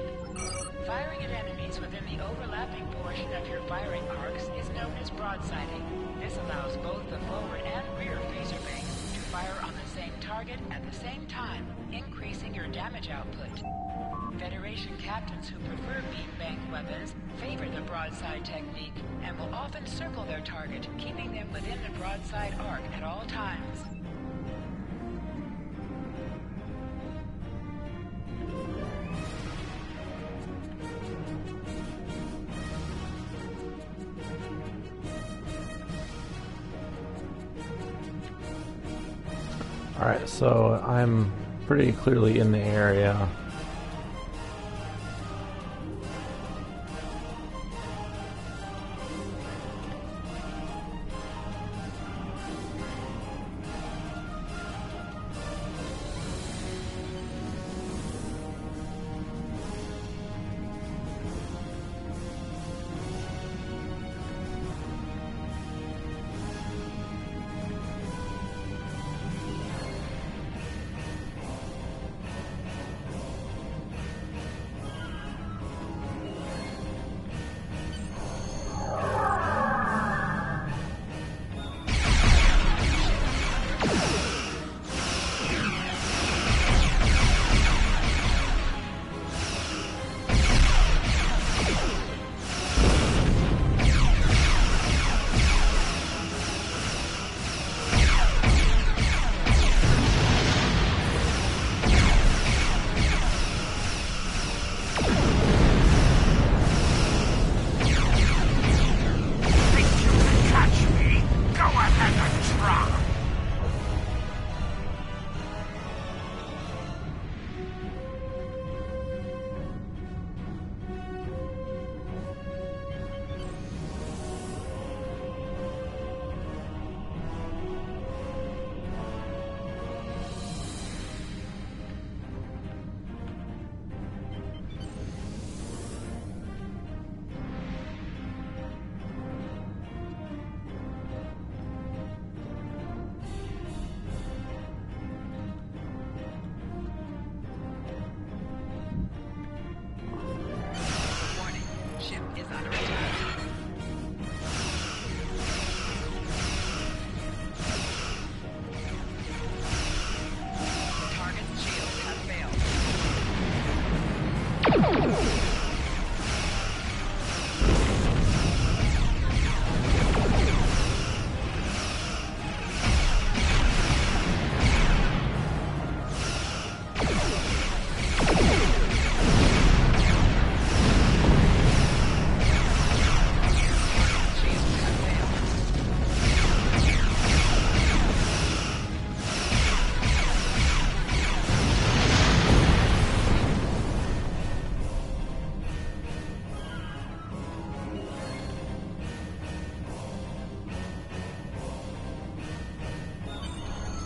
H: Firing at enemies within the overlapping portion of your firing arcs is known as broadsiding. This allows both the forward and rear phaser banks to fire on the same target at the same time, increasing your damage output. Federation captains who prefer beam bank weapons favor the broadside technique and will often circle their target, keeping them within the broadside arc at all times.
A: Alright, so I'm pretty clearly in the area.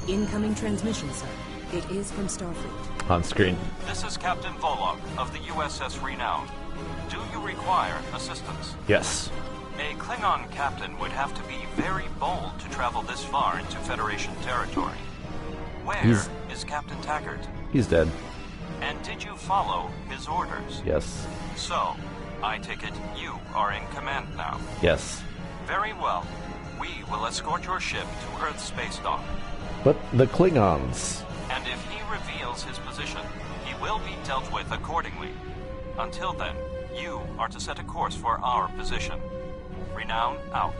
E: Incoming transmission, sir. It is from Starfleet.
A: On screen.
D: This is Captain Volok of the USS Renown. Do you require assistance?
A: Yes.
D: A Klingon captain would have to be very bold to travel this far into Federation territory. Where is Captain Taggart?
A: He's dead.
D: And did you follow his orders?
A: Yes.
D: So, I take it you are in command now.
A: Yes.
D: Very well. We will escort your ship to Earth Space Dock.
A: But the Klingons.
D: And if he reveals his position, he will be dealt with accordingly. Until then, you are to set a course for our position. Renown out.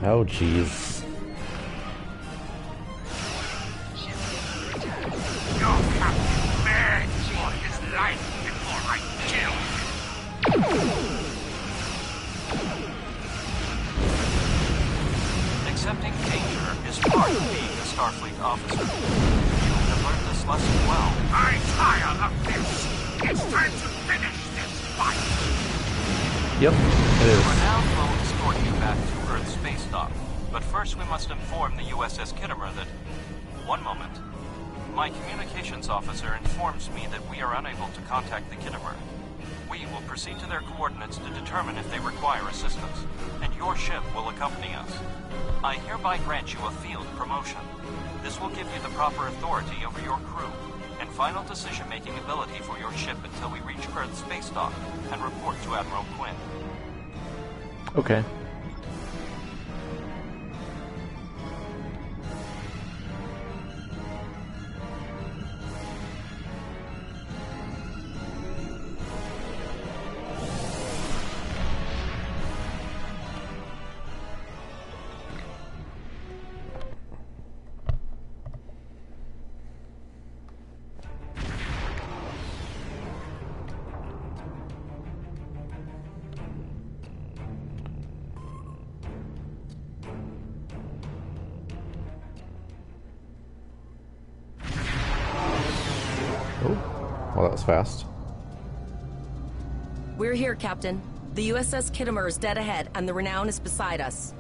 A: Oh, jeez.
J: Your captain begs for his life before I kill him.
D: Accepting danger is part of being a Starfleet officer. You have learned this lesson well.
J: I tire of this. It's time to finish this fight.
A: Yep, it is.
D: Renown will escort you back to Earth Space Dock. But first we must inform the USS Kittimer that... One moment. My communications officer informs me that we are unable to contact the Kittimer. We will proceed to their coordinates to determine if they require assistance, and your ship will accompany us. I hereby grant you a field promotion. This will give you the proper authority over your crew, and final decision-making ability for your ship until we reach Earth Space Dock and report to Admiral Quinn.
A: Okay. Well, that was fast.
C: We're here, Captain. The USS Kittimer is dead ahead, and the Renown is beside us.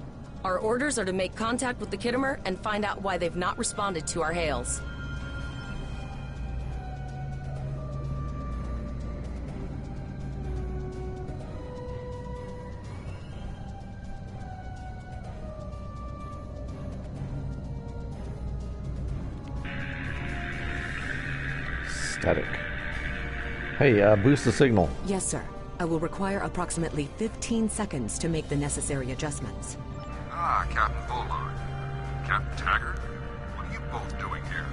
C: Our orders are to make contact with the Kittimer and find out why they've not responded to our hails.
A: Static. Hey, boost the signal.
E: Yes, sir. I will require approximately 15 seconds to make the necessary adjustments.
L: Ah, Captain Volok. Captain Taggart? What are you both doing here?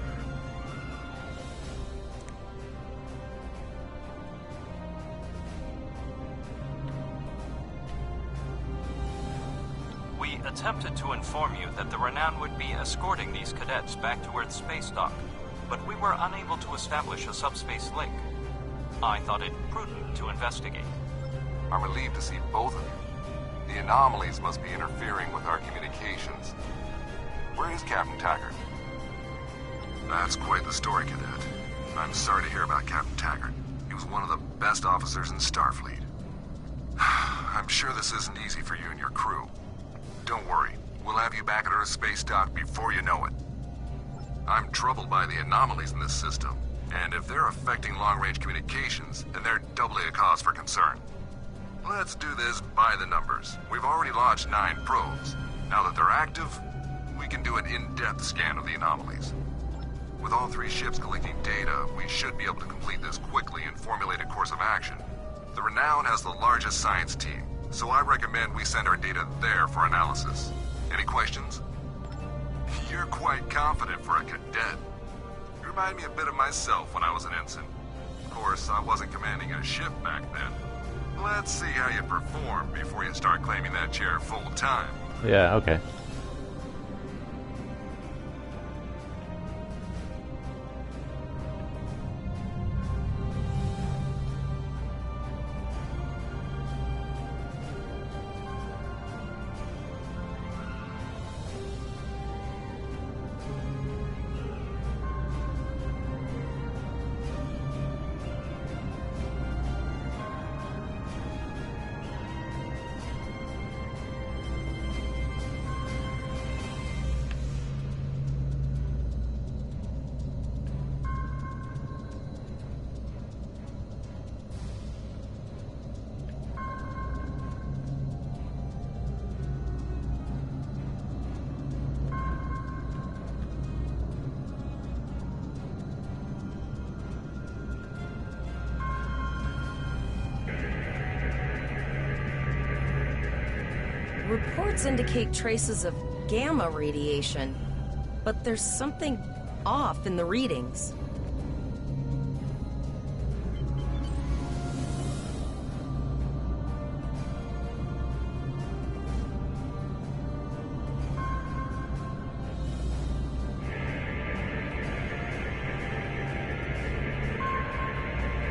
D: We attempted to inform you that the Renown would be escorting these cadets back to Earth Space Dock, but we were unable to establish a subspace link. I thought it prudent to investigate.
L: I'm relieved to see both of you. The anomalies must be interfering with our communications. Where is Captain Taggart? That's quite the story, Cadet. I'm sorry to hear about Captain Taggart. He was one of the best officers in Starfleet. I'm sure this isn't easy for you and your crew. Don't worry. We'll have you back at Earth Space Dock before you know it. I'm troubled by the anomalies in this system, and if they're affecting long-range communications, then they're doubly a cause for concern. Let's do this by the numbers. We've already launched 9 probes. Now that they're active, we can do an in-depth scan of the anomalies. With all 3 ships collecting data, we should be able to complete this quickly and formulate a course of action. The Renown has the largest science team, so I recommend we send our data there for analysis. Any questions? You're quite confident for a cadet. You remind me a bit of myself when I was an ensign. Of course, I wasn't commanding a ship back then. Let's see how you perform before you start claiming that chair full time.
A: Yeah, okay.
C: Reports indicate traces of gamma radiation, but there's something off in the readings.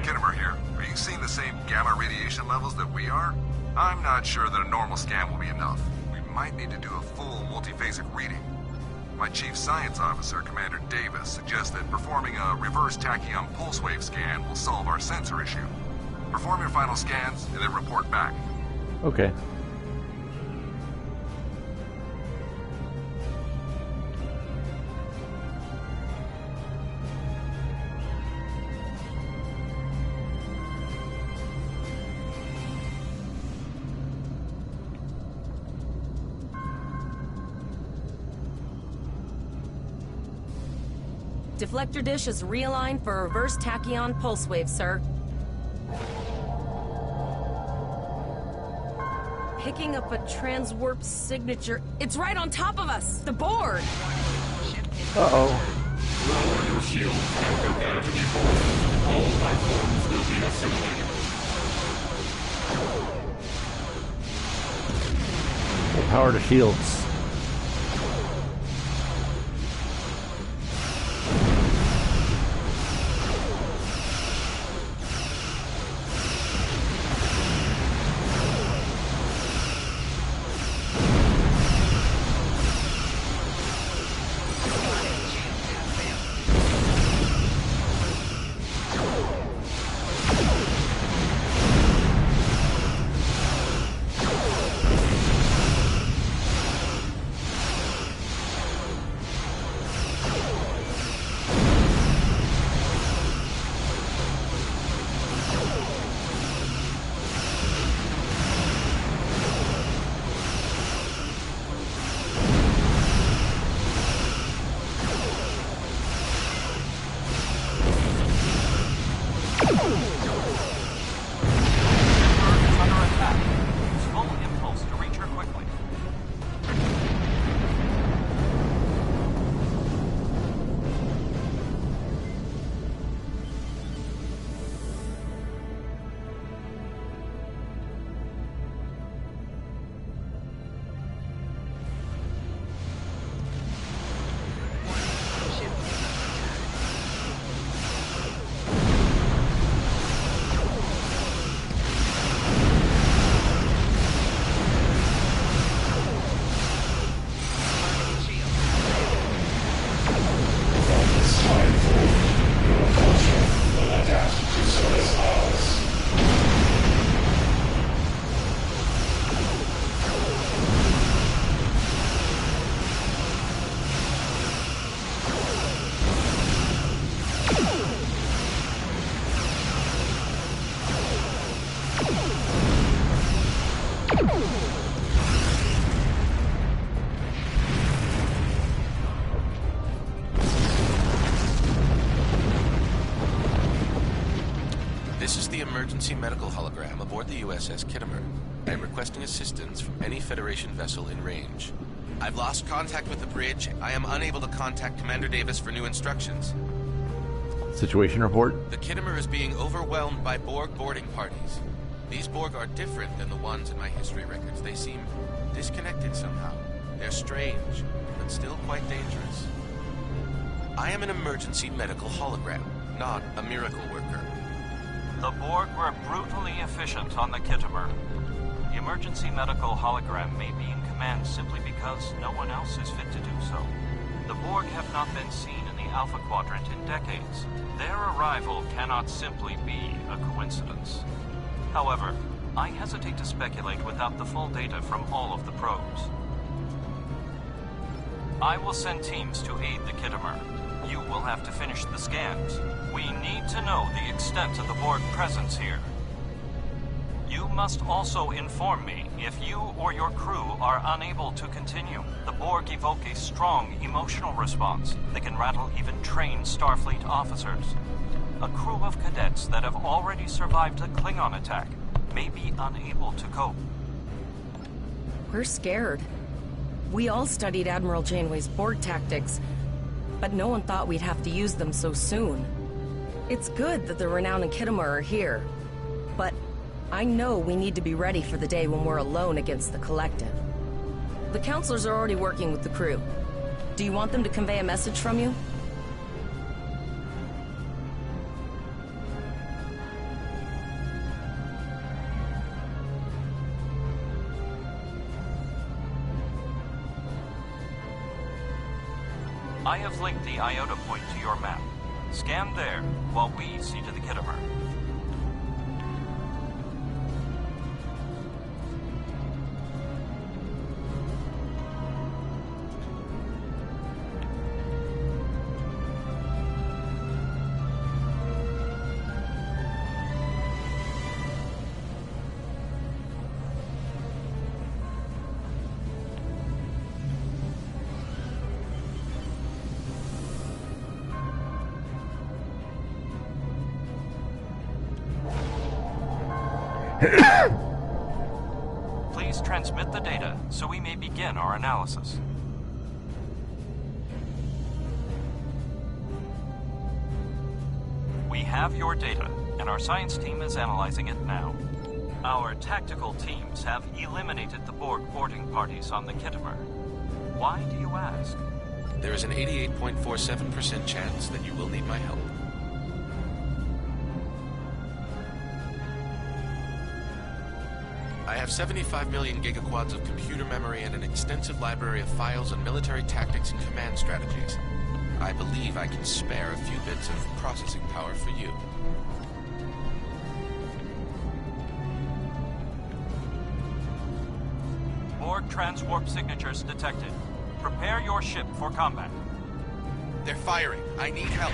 L: Kittimer here. Are you seeing the same gamma radiation levels that we are? I'm not sure that a normal scan will be enough. We might need to do a full multiphasic reading. My chief science officer, Commander Davis, suggests that performing a reverse tachyon pulse wave scan will solve our sensor issue. Perform your final scans and then report back.
A: Okay.
C: Deflector dish is realigned for reverse tachyon pulse wave, sir. Picking up a transwarp signature. It's right on top of us! The board!
A: Uh-oh. Full power to shields.
M: This is the emergency medical hologram aboard the USS Kittimer. I am requesting assistance from any Federation vessel in range. I've lost contact with the bridge. I am unable to contact Commander Davis for new instructions.
A: Situation report?
M: The Kittimer is being overwhelmed by Borg boarding parties. These Borg are different than the ones in my history records. They seem disconnected somehow. They're strange, but still quite dangerous. I am an emergency medical hologram, not a miracle worker.
N: The Borg were brutally efficient on the Kittimer. The emergency medical hologram may be in command simply because no one else is fit to do so. The Borg have not been seen in the Alpha Quadrant in decades. Their arrival cannot simply be a coincidence. However, I hesitate to speculate without the full data from all of the probes. I will send teams to aid the Kittimer. You will have to finish the scans. We need to know the extent of the Borg presence here. You must also inform me if you or your crew are unable to continue. The Borg evoke a strong emotional response that can rattle even trained Starfleet officers. A crew of cadets that have already survived a Klingon attack may be unable to cope.
C: We're scared. We all studied Admiral Janeway's Borg tactics, but no one thought we'd have to use them so soon. It's good that the Renown and Kittimer are here, but I know we need to be ready for the day when we're alone against the Collective. The counselors are already working with the crew. Do you want them to convey a message from you?
N: I have linked the Iota point to your map. Scan there while we see to the Kittimer. Please transmit the data so we may begin our analysis. We have your data, and our science team is analyzing it now. Our tactical teams have eliminated the Borg boarding parties on the Kittimer. Why do you ask?
M: There is an 88.47% chance that you will need my help. I have 75 million gigaquads of computer memory and an extensive library of files on military tactics and command strategies. I believe I can spare a few bits of processing power for you.
N: Borg transwarp signatures detected. Prepare your ship for combat.
M: They're firing. I need help.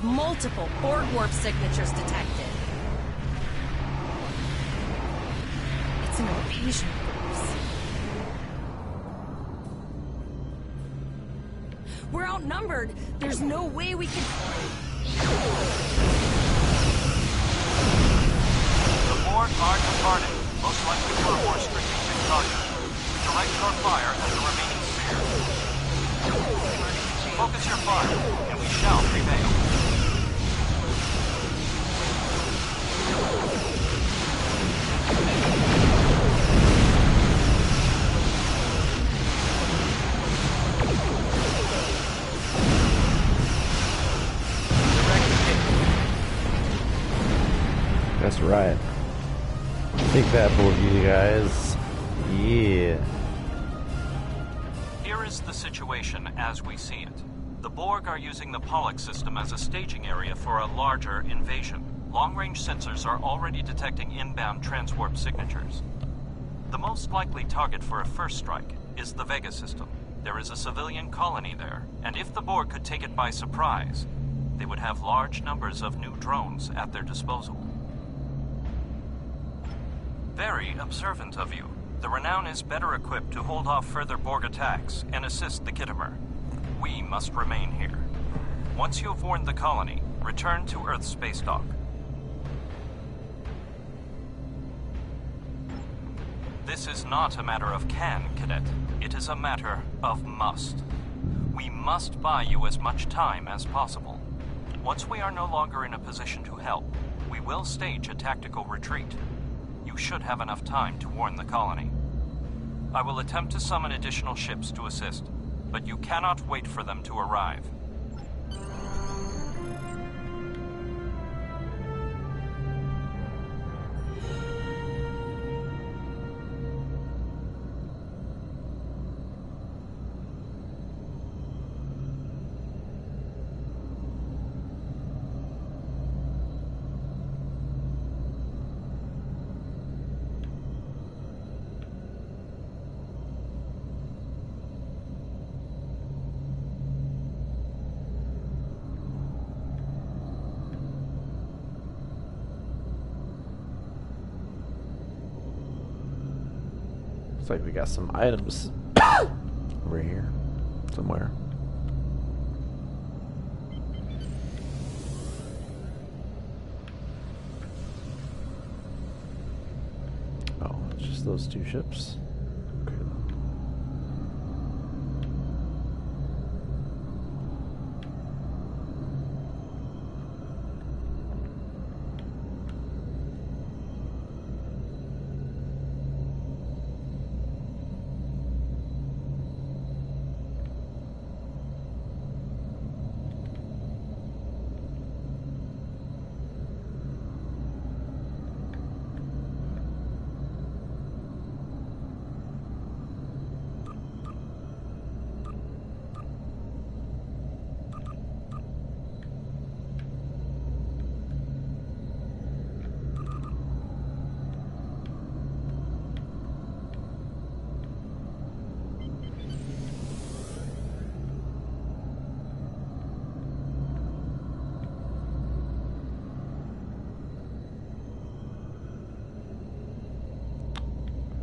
C: Multiple Borg warp signatures detected. scouts and invasion groups. We're outnumbered. There's no way we can...
N: The Borg are departing, most likely for a more strategic target. Direct your fire at the remaining sphere. Focus your fire, and we shall prevail.
A: That's right. Take that, both of you guys. Yeah.
N: Here is the situation as we see it. The Borg are using the Pollux system as a staging area for a larger invasion. Long-range sensors are already detecting inbound transwarp signatures. The most likely target for a first strike is the Vega system. There is a civilian colony there, and if the Borg could take it by surprise, they would have large numbers of new drones at their disposal. Very observant of you. The Renown is better equipped to hold off further Borg attacks and assist the Khitomer. We must remain here. Once you have warned the colony, return to Earth's space dock. This is not a matter of can, Cadet. It is a matter of must. We must buy you as much time as possible. Once we are no longer in a position to help, we will stage a tactical retreat. You should have enough time to warn the colony. I will attempt to summon additional ships to assist, but you cannot wait for them to arrive.
A: Looks like we got some items over here somewhere. Oh, it's just those two ships. Okay.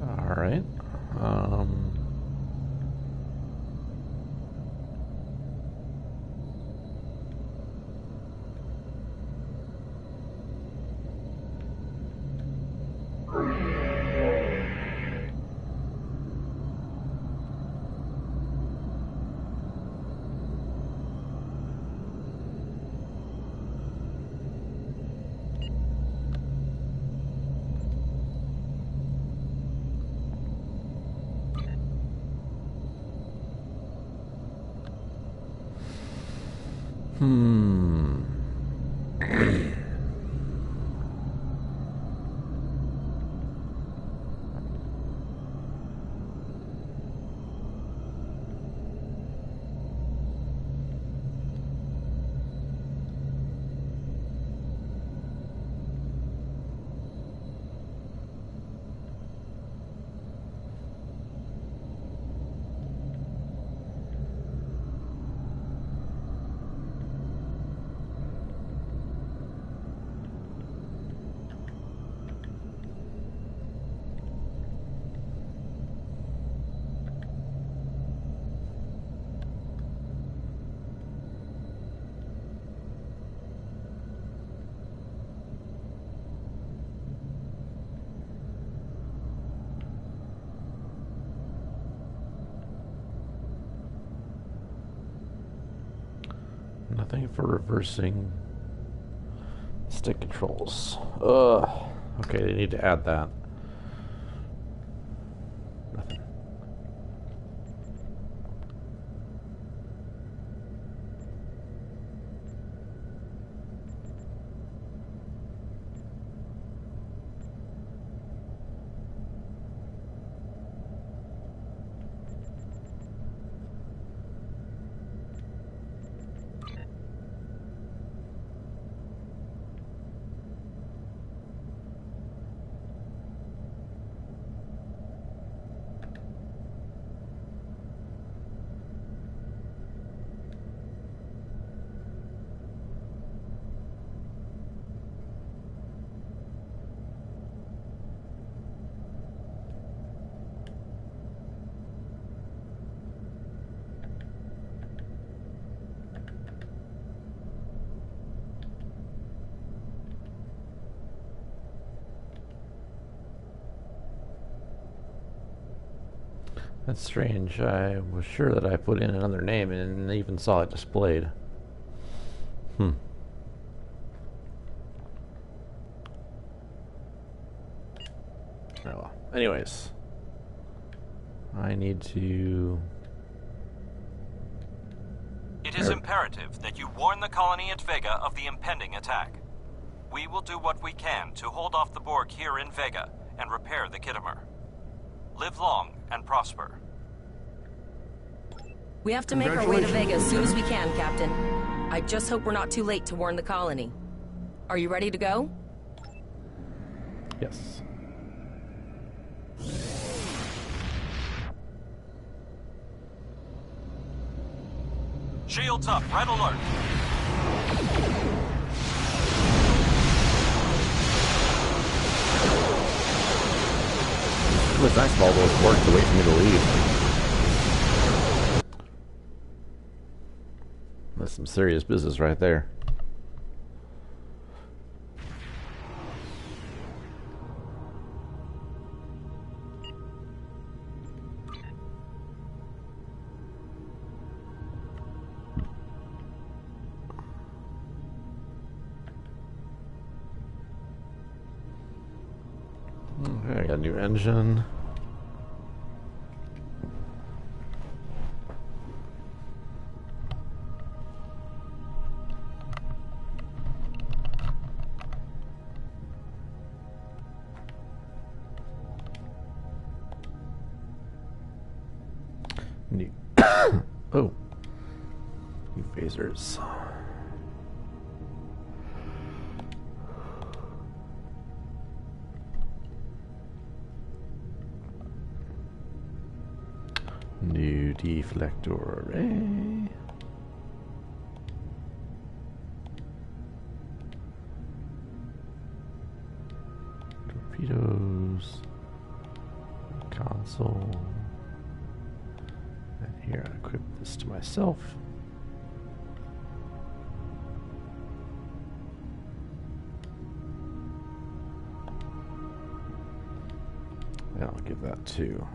A: All right. Nothing for reversing stick controls. Ugh. Okay, they need to add that. Nothing. That's strange. I was sure that I put in another name and even saw it displayed. Oh well. Anyways, I need to...
N: It is imperative that you warn the colony at Vega of the impending attack. We will do what we can to hold off the Borg here in Vega and repair the Khitomer. Live long and prosper.
C: We have to make our way to Vega as soon as we can, Captain. I just hope we're not too late to warn the colony. Are you ready to go?
A: Yes.
N: Shields up, red alert.
A: It was nice of all those Borg to wait for me to leave. That's some serious business right there. Okay, I got a new engine. New oh, new phasers. New deflector array. Torpedoes. Console. And here I equip this to myself. And I'll give that to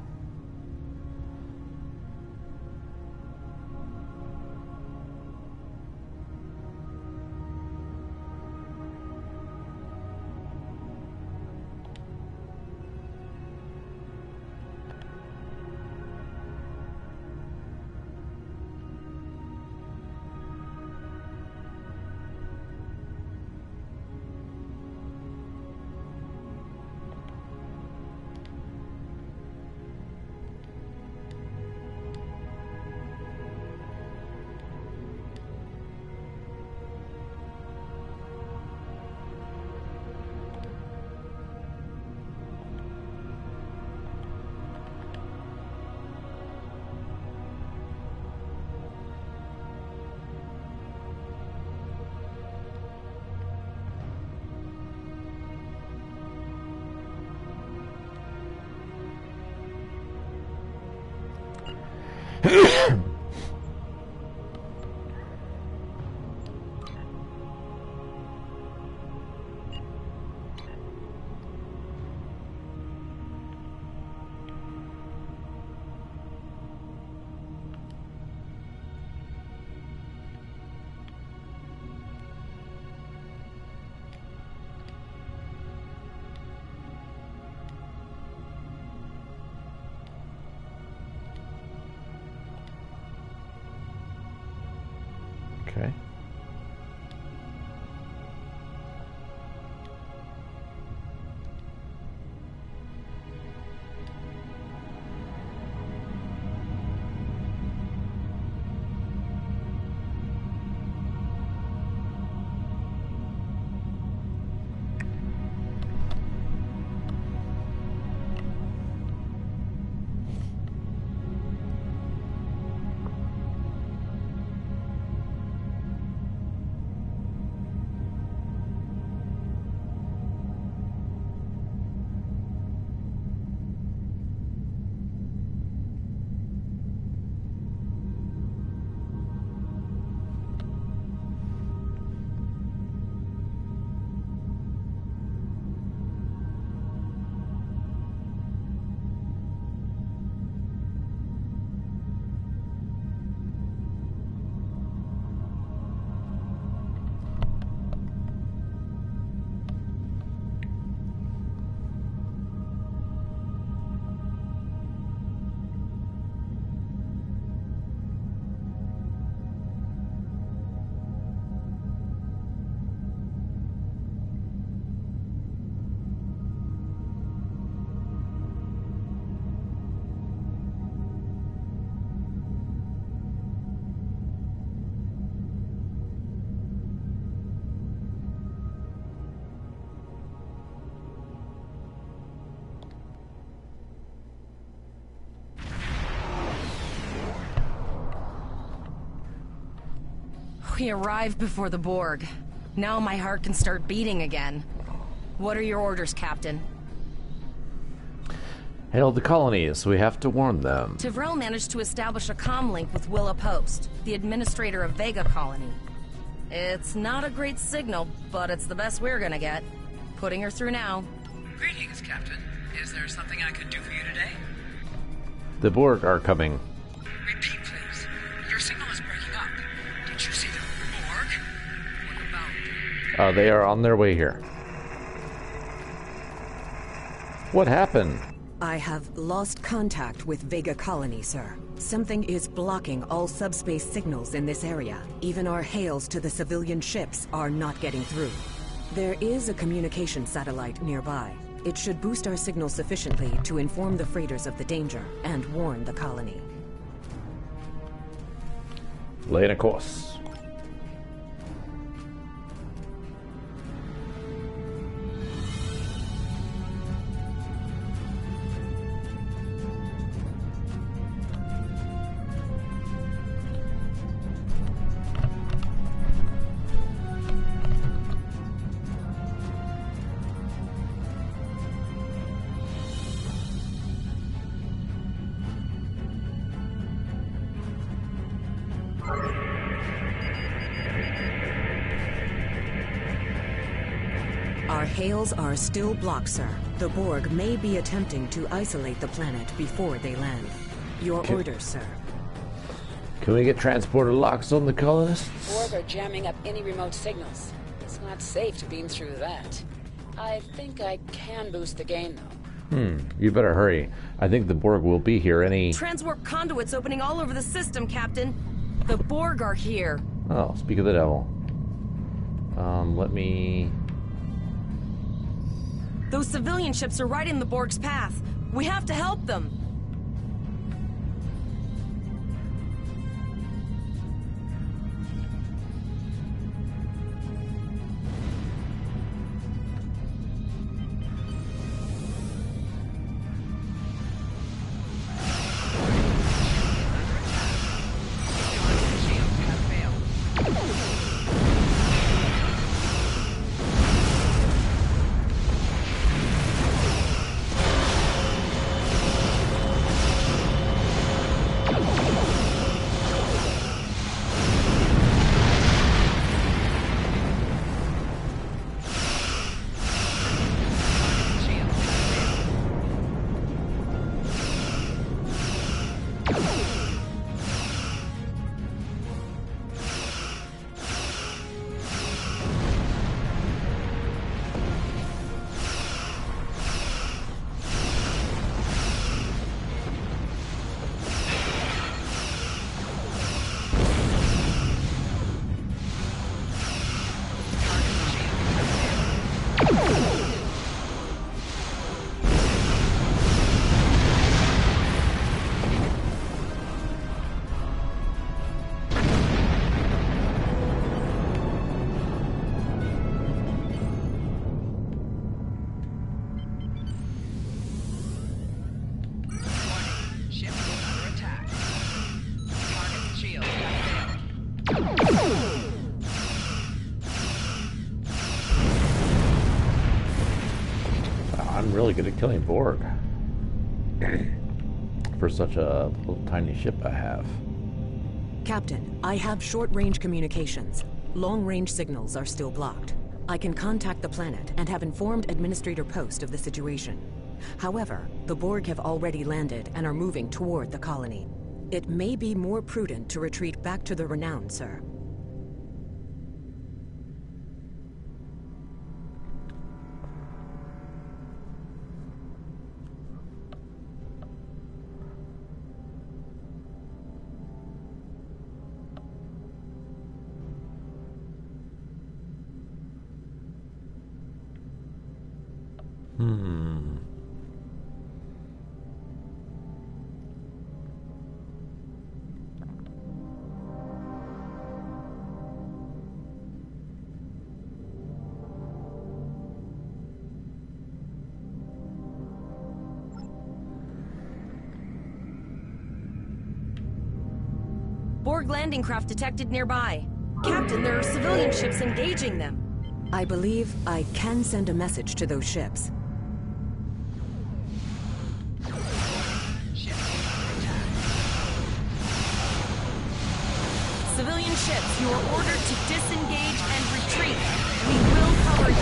C: We arrived before the Borg. Now my heart can start beating again. What are your orders, Captain?
A: Hail the colonies. We have to warn them.
C: Tivrel managed to establish a comm link with Willa Post, the administrator of Vega Colony. It's not a great signal, but it's the best we're gonna get. Putting her through now.
O: Greetings, Captain. Is there something I could do for you today?
A: The Borg are coming.
O: Repeat, please. Your signal is breaking up. Did you see the Borg? What about...
A: They are on their way here. What happened?
E: I have lost contact with Vega Colony, sir. Something is blocking all subspace signals in this area. Even our hails to the civilian ships are not getting through. There is a communication satellite nearby. It should boost our signal sufficiently to inform the freighters of the danger and warn the colony.
A: Lay a course.
E: Our hails are still blocked, sir. The Borg may be attempting to isolate the planet before they land. Your orders, sir.
A: Can we get transporter locks on the colonists?
H: Borg are jamming up any remote signals. It's not safe to beam through that. I think I can boost the gain, though.
A: You better hurry. I think the Borg will be here any...
C: Transwarp conduits opening all over the system, Captain. The Borg are here.
A: Oh, speak of the devil. Let me...
C: Those civilian ships are right in the Borg's path. We have to help them.
A: I'm really good at killing Borg. For such a little tiny ship I have.
E: Captain, I have short-range communications. Long-range signals are still blocked. I can contact the planet and have informed Administrator Post of the situation. However, the Borg have already landed and are moving toward the colony. It may be more prudent to retreat back to the Renown, sir.
C: Borg landing craft detected nearby. Captain, there are civilian ships engaging them.
E: I believe I can send a message to those ships.
C: Civilian ships, you are ordered to disengage and retreat. We will cover you.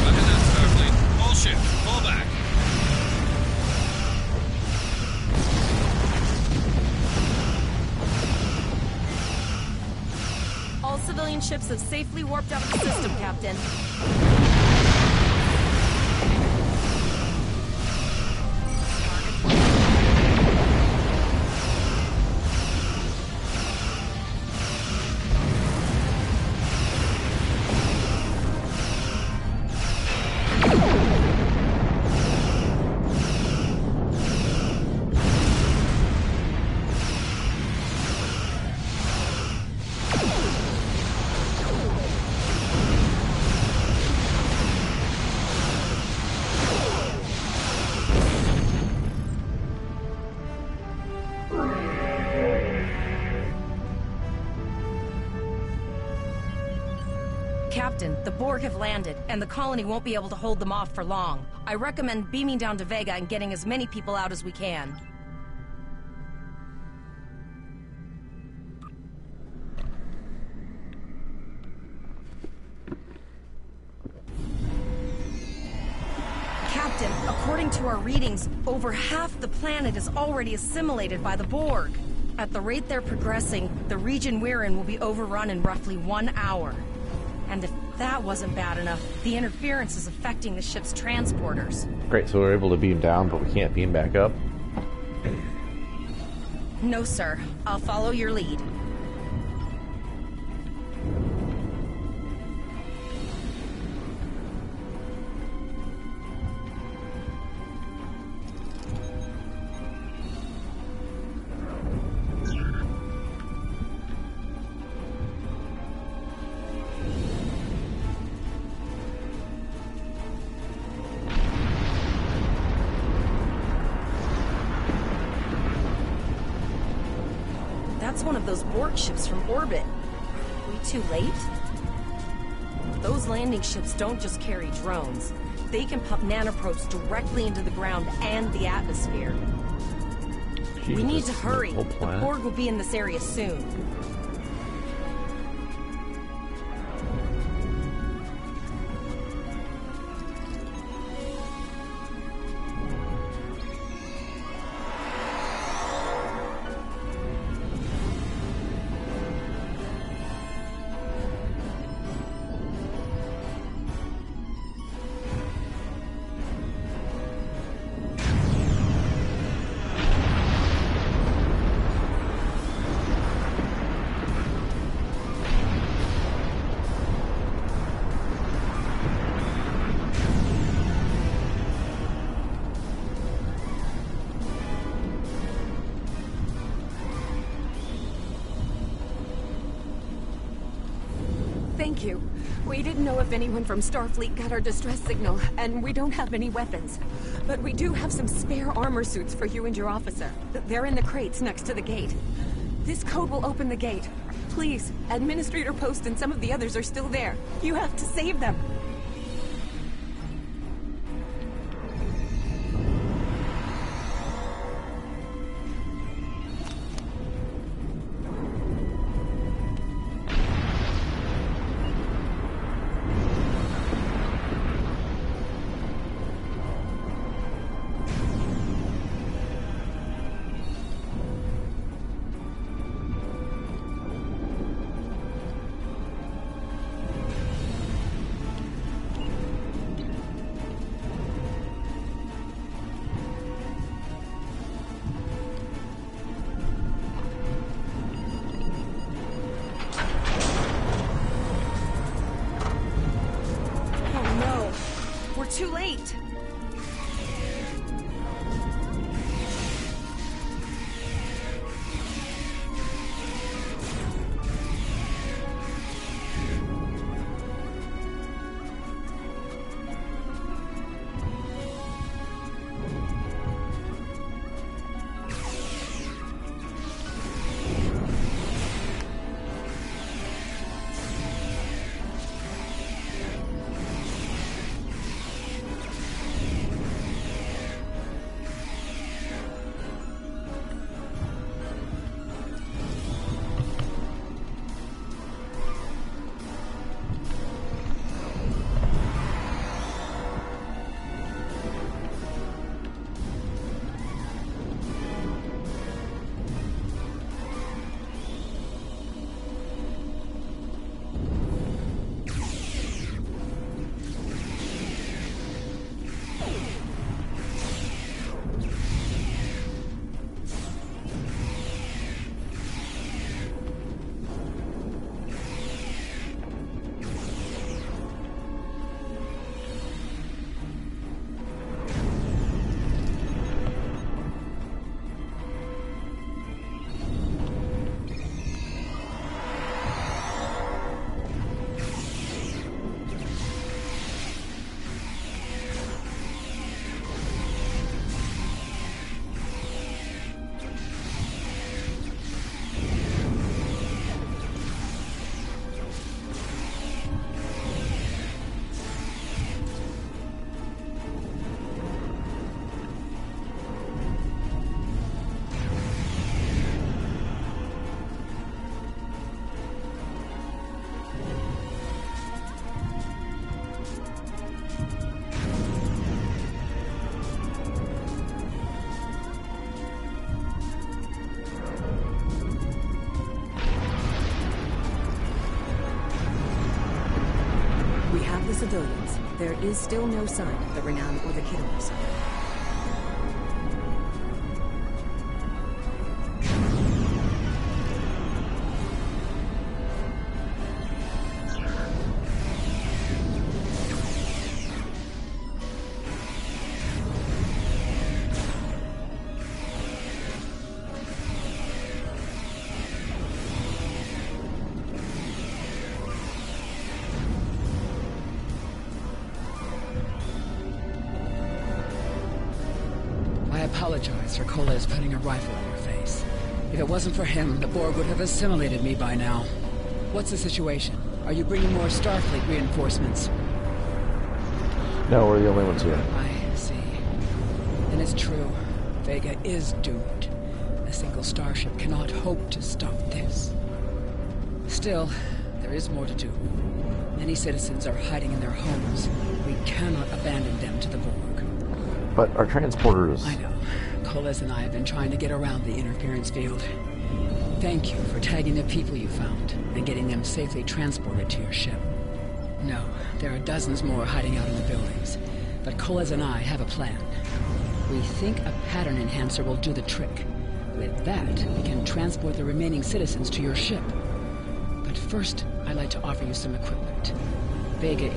I: Roger that, Starfleet. All ships, fall back.
C: All civilian ships have safely warped out of the system, Captain. Captain, the Borg have landed, and the colony won't be able to hold them off for long. I recommend beaming down to Vega and getting as many people out as we can. Captain, according to our readings, over half the planet is already assimilated by the Borg. At the rate they're progressing, the region we're in will be overrun in roughly 1 hour. And if that wasn't bad enough, the interference is affecting the ship's transporters.
A: Great, so we're able to beam down, but we can't beam back up.
C: No, sir. I'll follow your lead. That's one of those Borg ships from orbit. Are we too late? Those landing ships don't just carry drones. They can pump nanoprobes directly into the ground and the atmosphere.
A: Jesus,
C: We need to hurry.
A: whole
C: The
A: planet.
C: Borg will be in this area soon.
P: Thank you. We didn't know if anyone from Starfleet got our distress signal, and we don't have any weapons. But we do have some spare armor suits for you and your officer. They're in the crates next to the gate. This code will open the gate. Please, Administrator Post and some of the others are still there. You have to save them.
C: Too late.
E: of the civilians, there is still no sign of the Renown or the Khitomer, sir.
O: I apologize for Koles putting a rifle in your face. If it wasn't for him, the Borg would have assimilated me by now. What's the situation? Are you bringing more Starfleet reinforcements?
A: No, we're the only ones here.
O: I see. Then it's true. Vega is doomed. A single starship cannot hope to stop this. Still, there is more to do. Many citizens are hiding in their homes. We cannot abandon them to the Borg.
A: But our transporters...
O: I know. Koles and I have been trying to get around the interference field. Thank you for tagging the people you found and getting them safely transported to your ship. No, there are dozens more hiding out in the buildings. But Koles and I have a plan. We think a pattern enhancer will do the trick. With that, we can transport the remaining citizens to your ship. But first, I'd like to offer you some equipment. Vega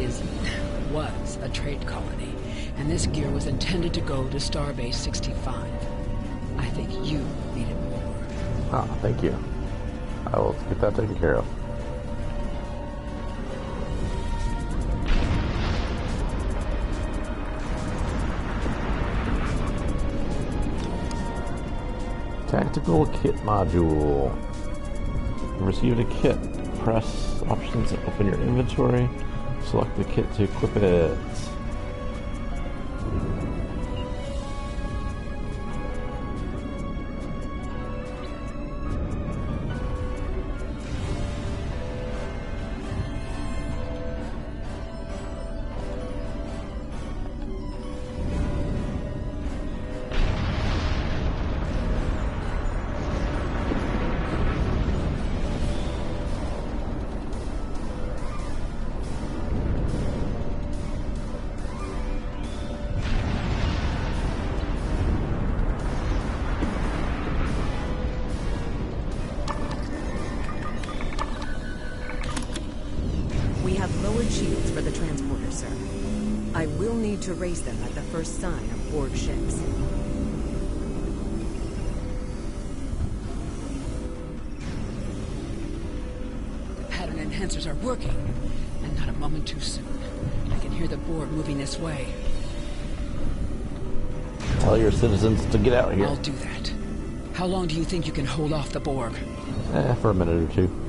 O: was a trade colony, and this gear was intended to go to Starbase 65. I think you need it more.
A: Ah, thank you. I will get that taken care of. Tactical kit module. You received a kit. Press options to open your inventory. Select the kit to equip it.
E: Shields for the transporter, sir. I will need to raise them at the first sign of Borg ships.
O: The pattern enhancers are working, and not a moment too soon. I can hear the Borg moving this way.
A: Tell your citizens to get out of here.
O: I'll do that. How long do you think you can hold off the Borg?
A: For a minute or two.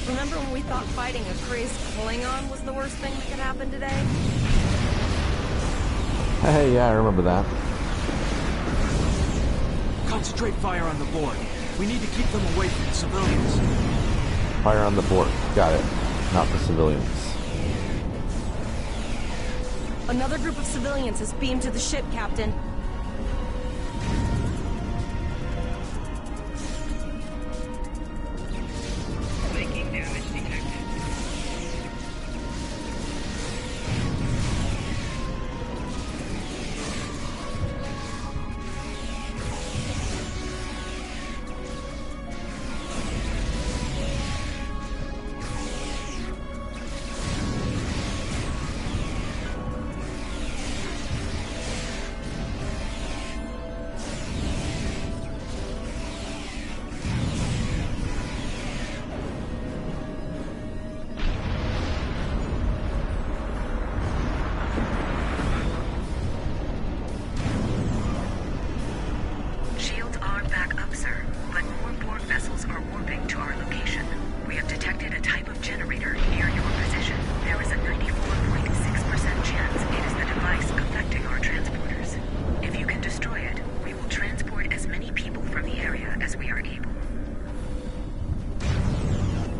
C: Remember when we thought fighting a crazed Klingon was the worst thing that could happen today?
A: Hey, yeah, I remember that.
D: Concentrate fire on the Borg. We need to keep them away from the civilians.
A: Fire on the Borg. Got it. Not the civilians.
C: Another group of civilians has beamed to the ship, Captain.
O: Making damage detected.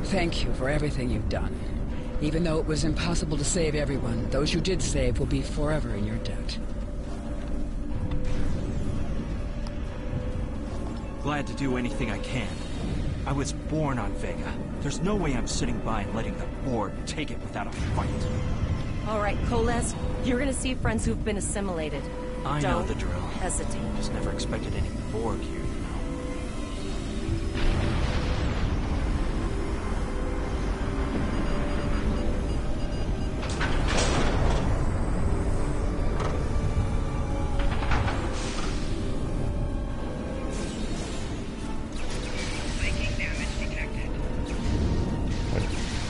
O: Thank you for everything you've done. Even though it was impossible to save everyone, those you did save will be forever in your debt.
D: Glad to do anything I can. I was born on Vega. There's no way I'm sitting by and letting the Borg take it without a fight.
C: All right, Koles, you're gonna see friends who've been assimilated.
D: I know the drill.
C: Don't hesitate.
D: Just never expected any Borg here, you know.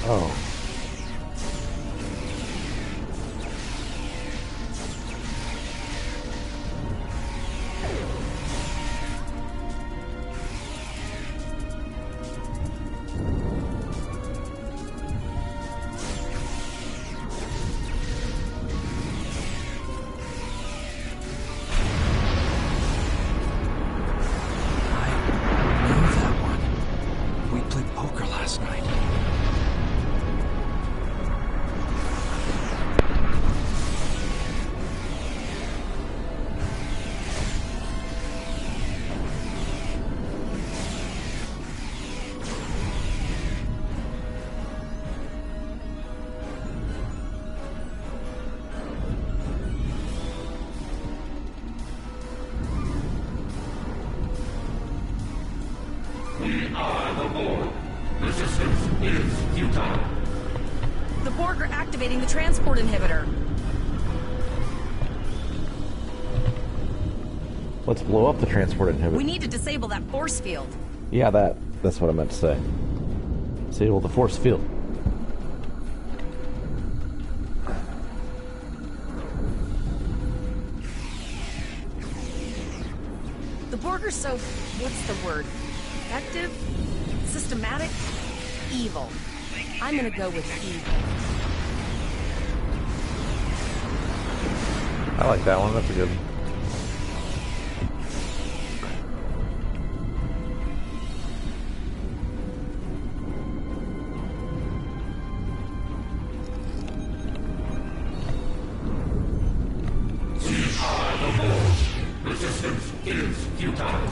A: Oh.
C: The Borg are activating the transport inhibitor.
A: Let's blow up the transport inhibitor.
C: We need to disable that force field.
A: Yeah, that's what I meant to say. Disable the force field.
C: The Borg are so, what's the word? Effective? Systematic? Evil. I'm gonna go with evil.
A: I like that one. That's a good one.
J: Resistance is futile.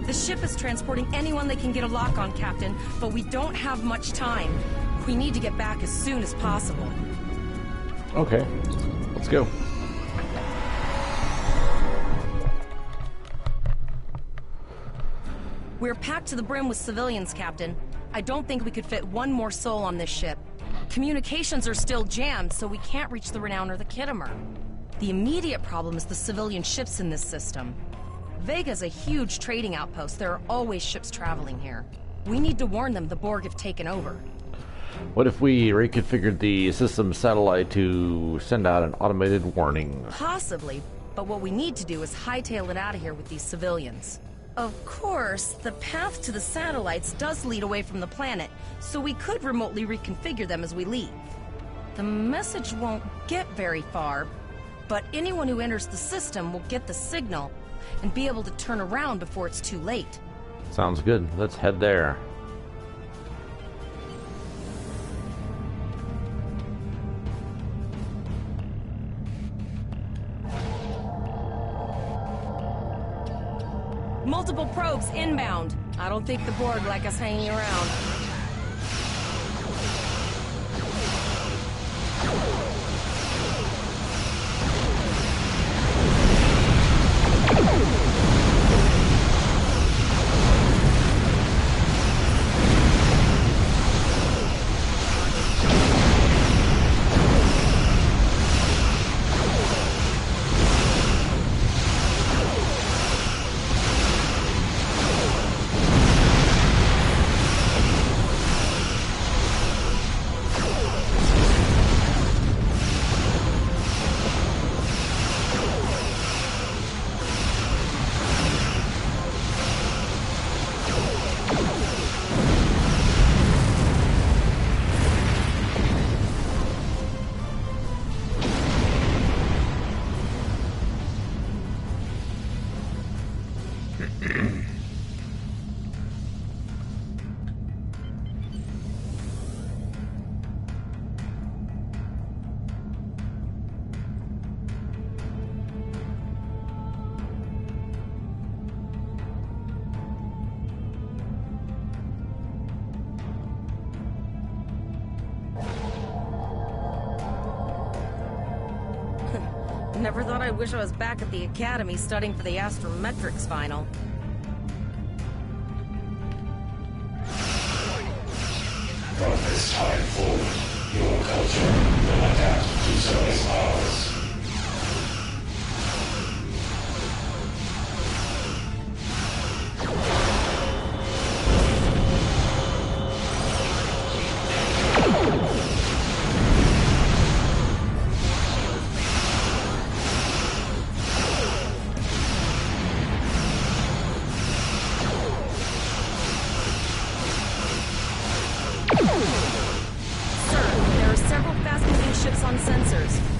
C: The ship is transporting anyone they can get a lock on, Captain, but we don't have much time. We need to get back as soon as possible.
A: Okay, let's go.
C: We're packed to the brim with civilians, Captain. I don't think we could fit one more soul on this ship. Communications are still jammed, so we can't reach the Renown or the Khitomer. The immediate problem is the civilian ships in this system. Vega's a huge trading outpost. There are always ships traveling here. We need to warn them the Borg have taken over.
A: What if we reconfigured the system satellite to send out an automated warning?
C: Possibly, but what we need to do is hightail it out of here with these civilians. Of course, the path to the satellites does lead away from the planet, so we could remotely reconfigure them as we leave. The message won't get very far, but anyone who enters the system will get the signal and be able to turn around before it's too late.
A: Sounds good. Let's head there.
C: Multiple probes inbound. I don't think the Borg like us hanging around. Never thought I'd wish I was back at the academy studying for the astrometrics final.
J: From this time forward, your culture will adapt to service ours.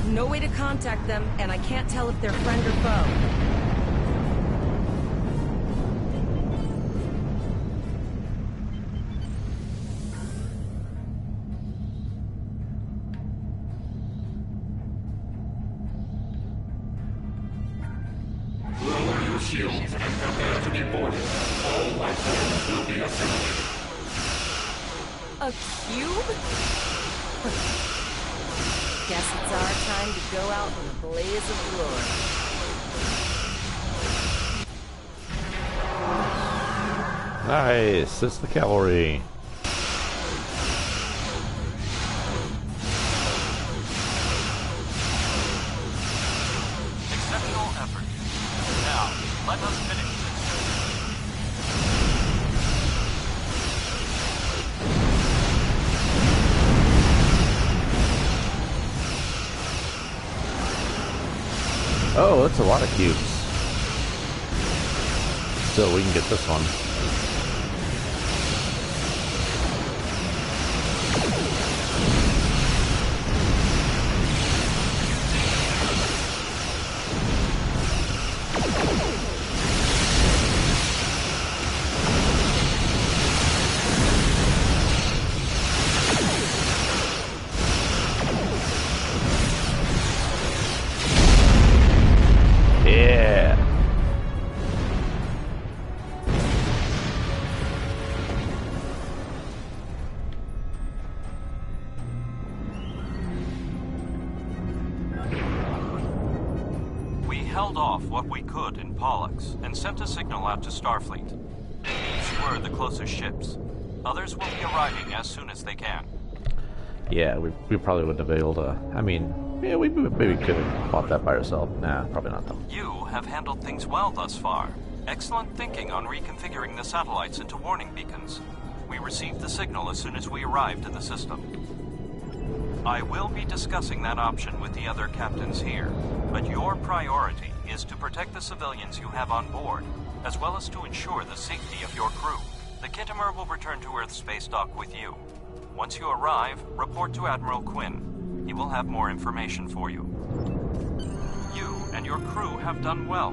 C: No way to contact them, and I can't tell if they're friend or foe.
J: Lower your shields and prepare to be boarded. All life forms will be assembled.
C: A cube? Guess it's our time to go out in a blaze of glory.
A: Nice, it's the cavalry.
N: Exceptional effort. Now, let us finish this.
A: Oh, that's a lot of cubes. Still, we can get this one. Yeah.
N: We held off what we could in Pollux and sent a signal out to Starfleet. These were the closest ships. Others will be arriving as soon as they can.
A: Yeah, we probably wouldn't have been able to. I mean, yeah, we maybe could have bought that by ourselves. Nah, probably not though.
N: You have handled things well thus far. Excellent thinking on reconfiguring the satellites into warning beacons. We received the signal as soon as we arrived in the system. I will be discussing that option with the other captains here, but your priority is to protect the civilians you have on board, as well as to ensure the safety of your crew. The Khitomer will return to Earth space dock with you. Once you arrive, report to Admiral Quinn. He will have more information for you. You and your crew have done well.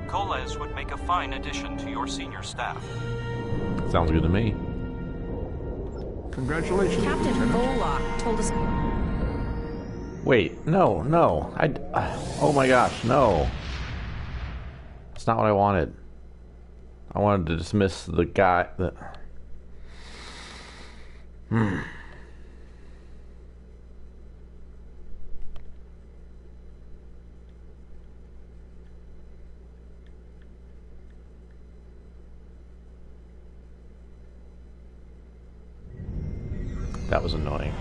N: Koles would make a fine addition to your senior staff.
A: Sounds good to me.
B: Congratulations,
C: Captain Volok told us...
A: Wait, no. Oh my gosh, no. That's not what I wanted. I wanted to dismiss the guy that... That was annoying.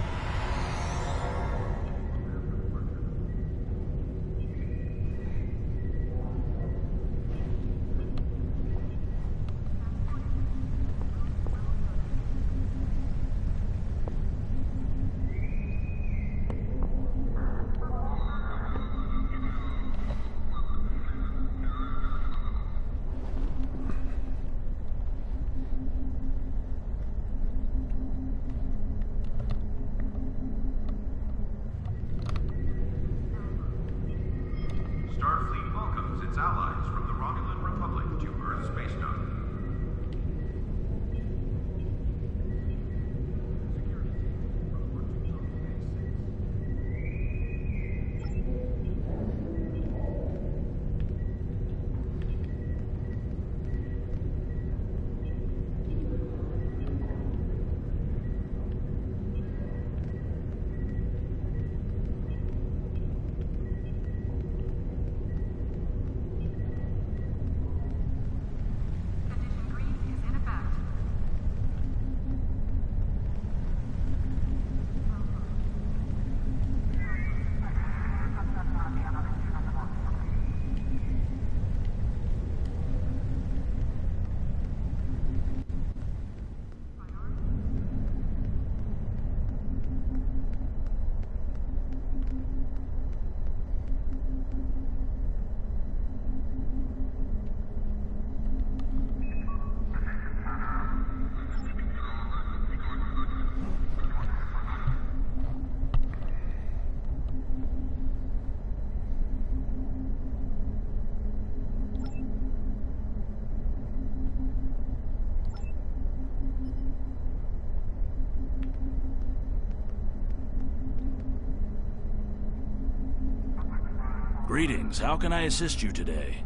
Q: Greetings. How can I assist you today?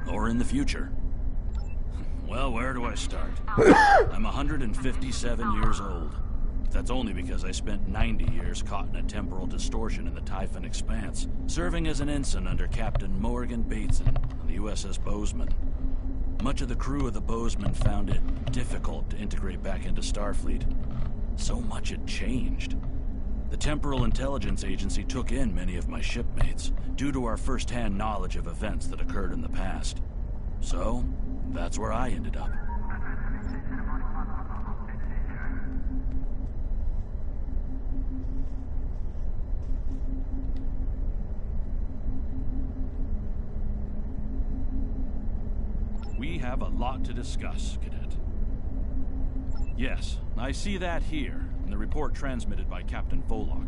Q: Or in the future? Well, where do I start? I'm 157 years old. That's only because I spent 90 years caught in a temporal distortion in the Typhon Expanse, serving as an ensign under Captain Morgan Bateson on the USS Bozeman. Much of the crew of the Bozeman found it difficult to integrate back into Starfleet. So much had changed. The Temporal Intelligence Agency took in many of my shipmates, due to our first-hand knowledge of events that occurred in the past. So, that's where I ended up. We have a lot to discuss, Cadet. Yes, I see that here, in the report transmitted by Captain Folok.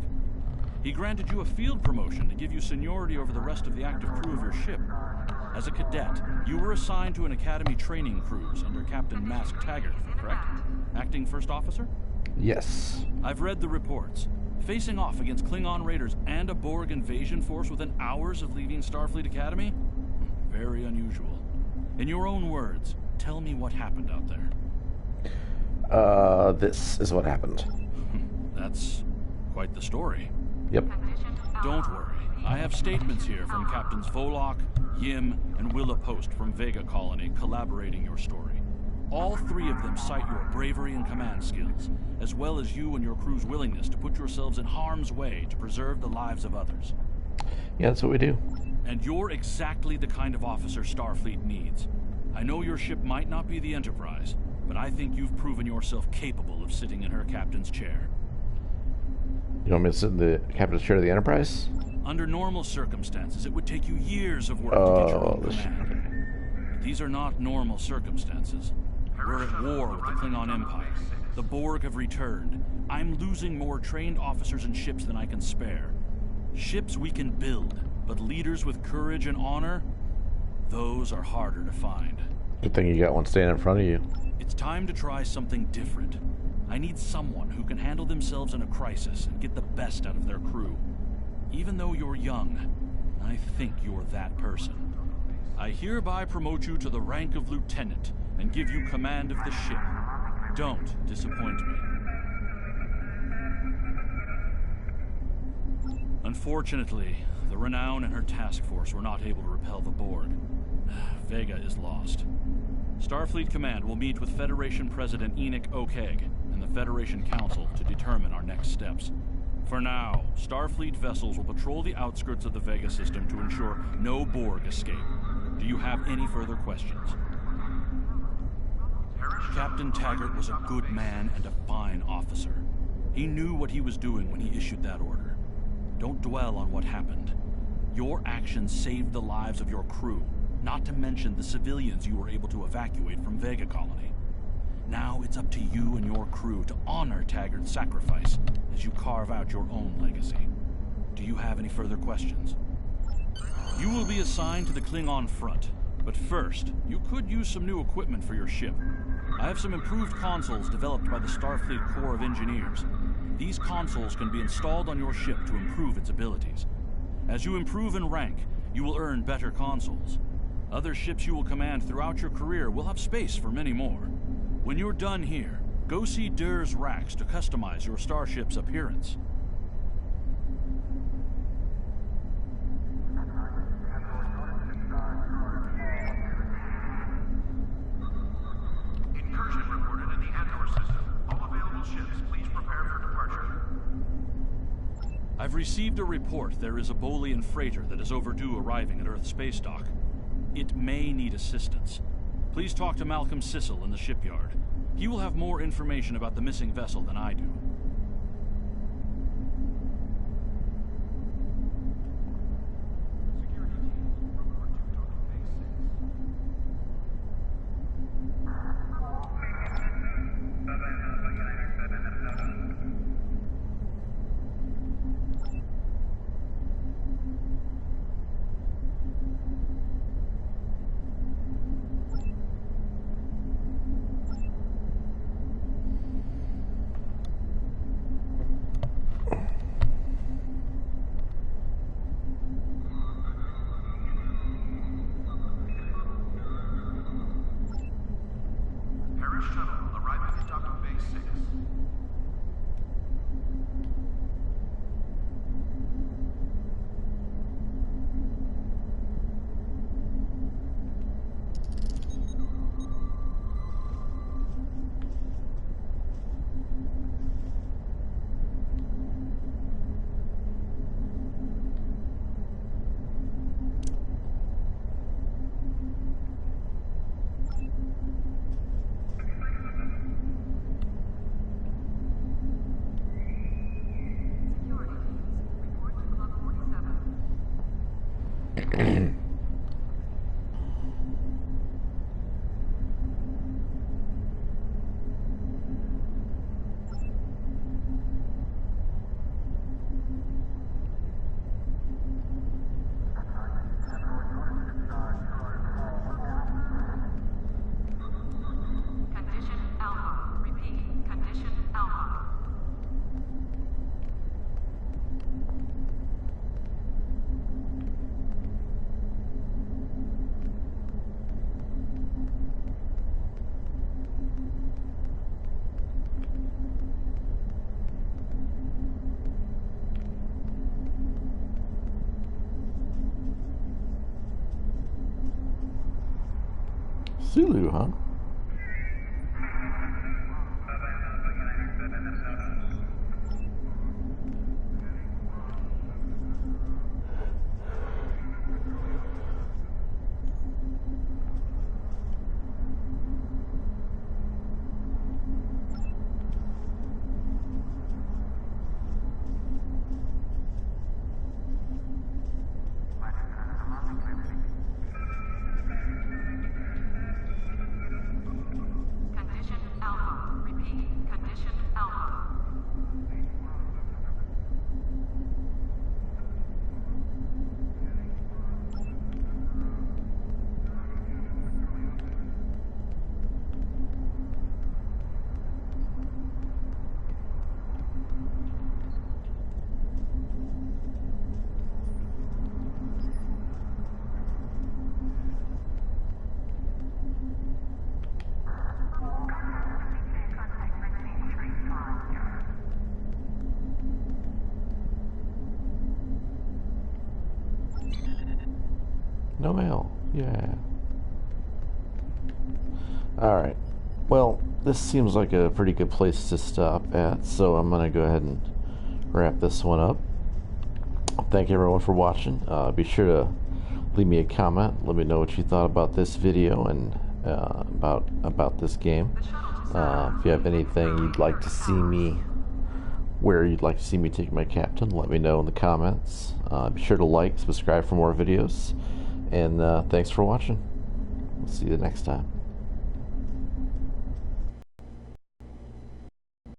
Q: He granted you a field promotion to give you seniority over the rest of the active crew of your ship. As a cadet, you were assigned to an Academy training cruise under Captain Mask Taggart, correct? Acting First Officer?
A: Yes.
Q: I've read the reports. Facing off against Klingon raiders and a Borg invasion force within hours of leaving Starfleet Academy? Very unusual. In your own words, tell me what happened out there.
A: This is what happened.
Q: That's quite the story.
A: Yep.
Q: Don't worry. I have statements here from Captains Volok, Yim, and Willa Post from Vega Colony corroborating your story. All three of them cite your bravery and command skills, as well as you and your crew's willingness to put yourselves in harm's way to preserve the lives of others.
A: Yeah, that's what we do.
Q: And you're exactly the kind of officer Starfleet needs. I know your ship might not be the Enterprise, but I think you've proven yourself capable of sitting in her captain's chair.
A: You want me to sit in the captain's chair of the Enterprise?
Q: Under normal circumstances, it would take you years of work to get your own command. But these are not normal circumstances. We're at war with the Klingon Empire. The Borg have returned. I'm losing more trained officers and ships than I can spare. Ships we can build, but leaders with courage and honor, those are harder to find.
A: Good thing you got one standing in front of you.
Q: It's time to try something different. I need someone who can handle themselves in a crisis and get the best out of their crew. Even though you're young, I think you're that person. I hereby promote you to the rank of lieutenant and give you command of the ship. Don't disappoint me. Unfortunately, the Renown and her task force were not able to repel the Borg. Vega is lost. Starfleet Command will meet with Federation President Enoch Okeg and the Federation Council to determine our next steps. For now, Starfleet vessels will patrol the outskirts of the Vega system to ensure no Borg escape. Do you have any further questions? Captain Taggart was a good man and a fine officer. He knew what he was doing when he issued that order. Don't dwell on what happened. Your actions saved the lives of your crew, not to mention the civilians you were able to evacuate from Vega Colony. Now it's up to you and your crew to honor Taggart's sacrifice as you carve out your own legacy. Do you have any further questions? You will be assigned to the Klingon front, but first, you could use some new equipment for your ship. I have some improved consoles developed by the Starfleet Corps of Engineers. These consoles can be installed on your ship to improve its abilities. As you improve in rank, you will earn better consoles. Other ships you will command throughout your career will have space for many more. When you're done here, go see Dur's racks to customize your starship's appearance.
J: Incursion reported in the Andor system. All available ships, please prepare for departure.
Q: I've received a report there is a Bolian freighter that is overdue arriving at Earth Space Dock. It may need assistance. Please talk to Malcolm Sissel in the shipyard. He will have more information about the missing vessel than I do.
A: Sulu, huh? No mail. Yeah. Alright. Well, this seems like a pretty good place to stop at, so I'm going to go ahead and wrap this one up. Thank everyone for watching. Be sure to leave me a comment. Let me know what you thought about this video and about this game. If you have anything you'd like to see me, where you'd like to see me take my captain, let me know in the comments. Be sure to like, subscribe for more videos. And thanks for watching. We'll see you next time.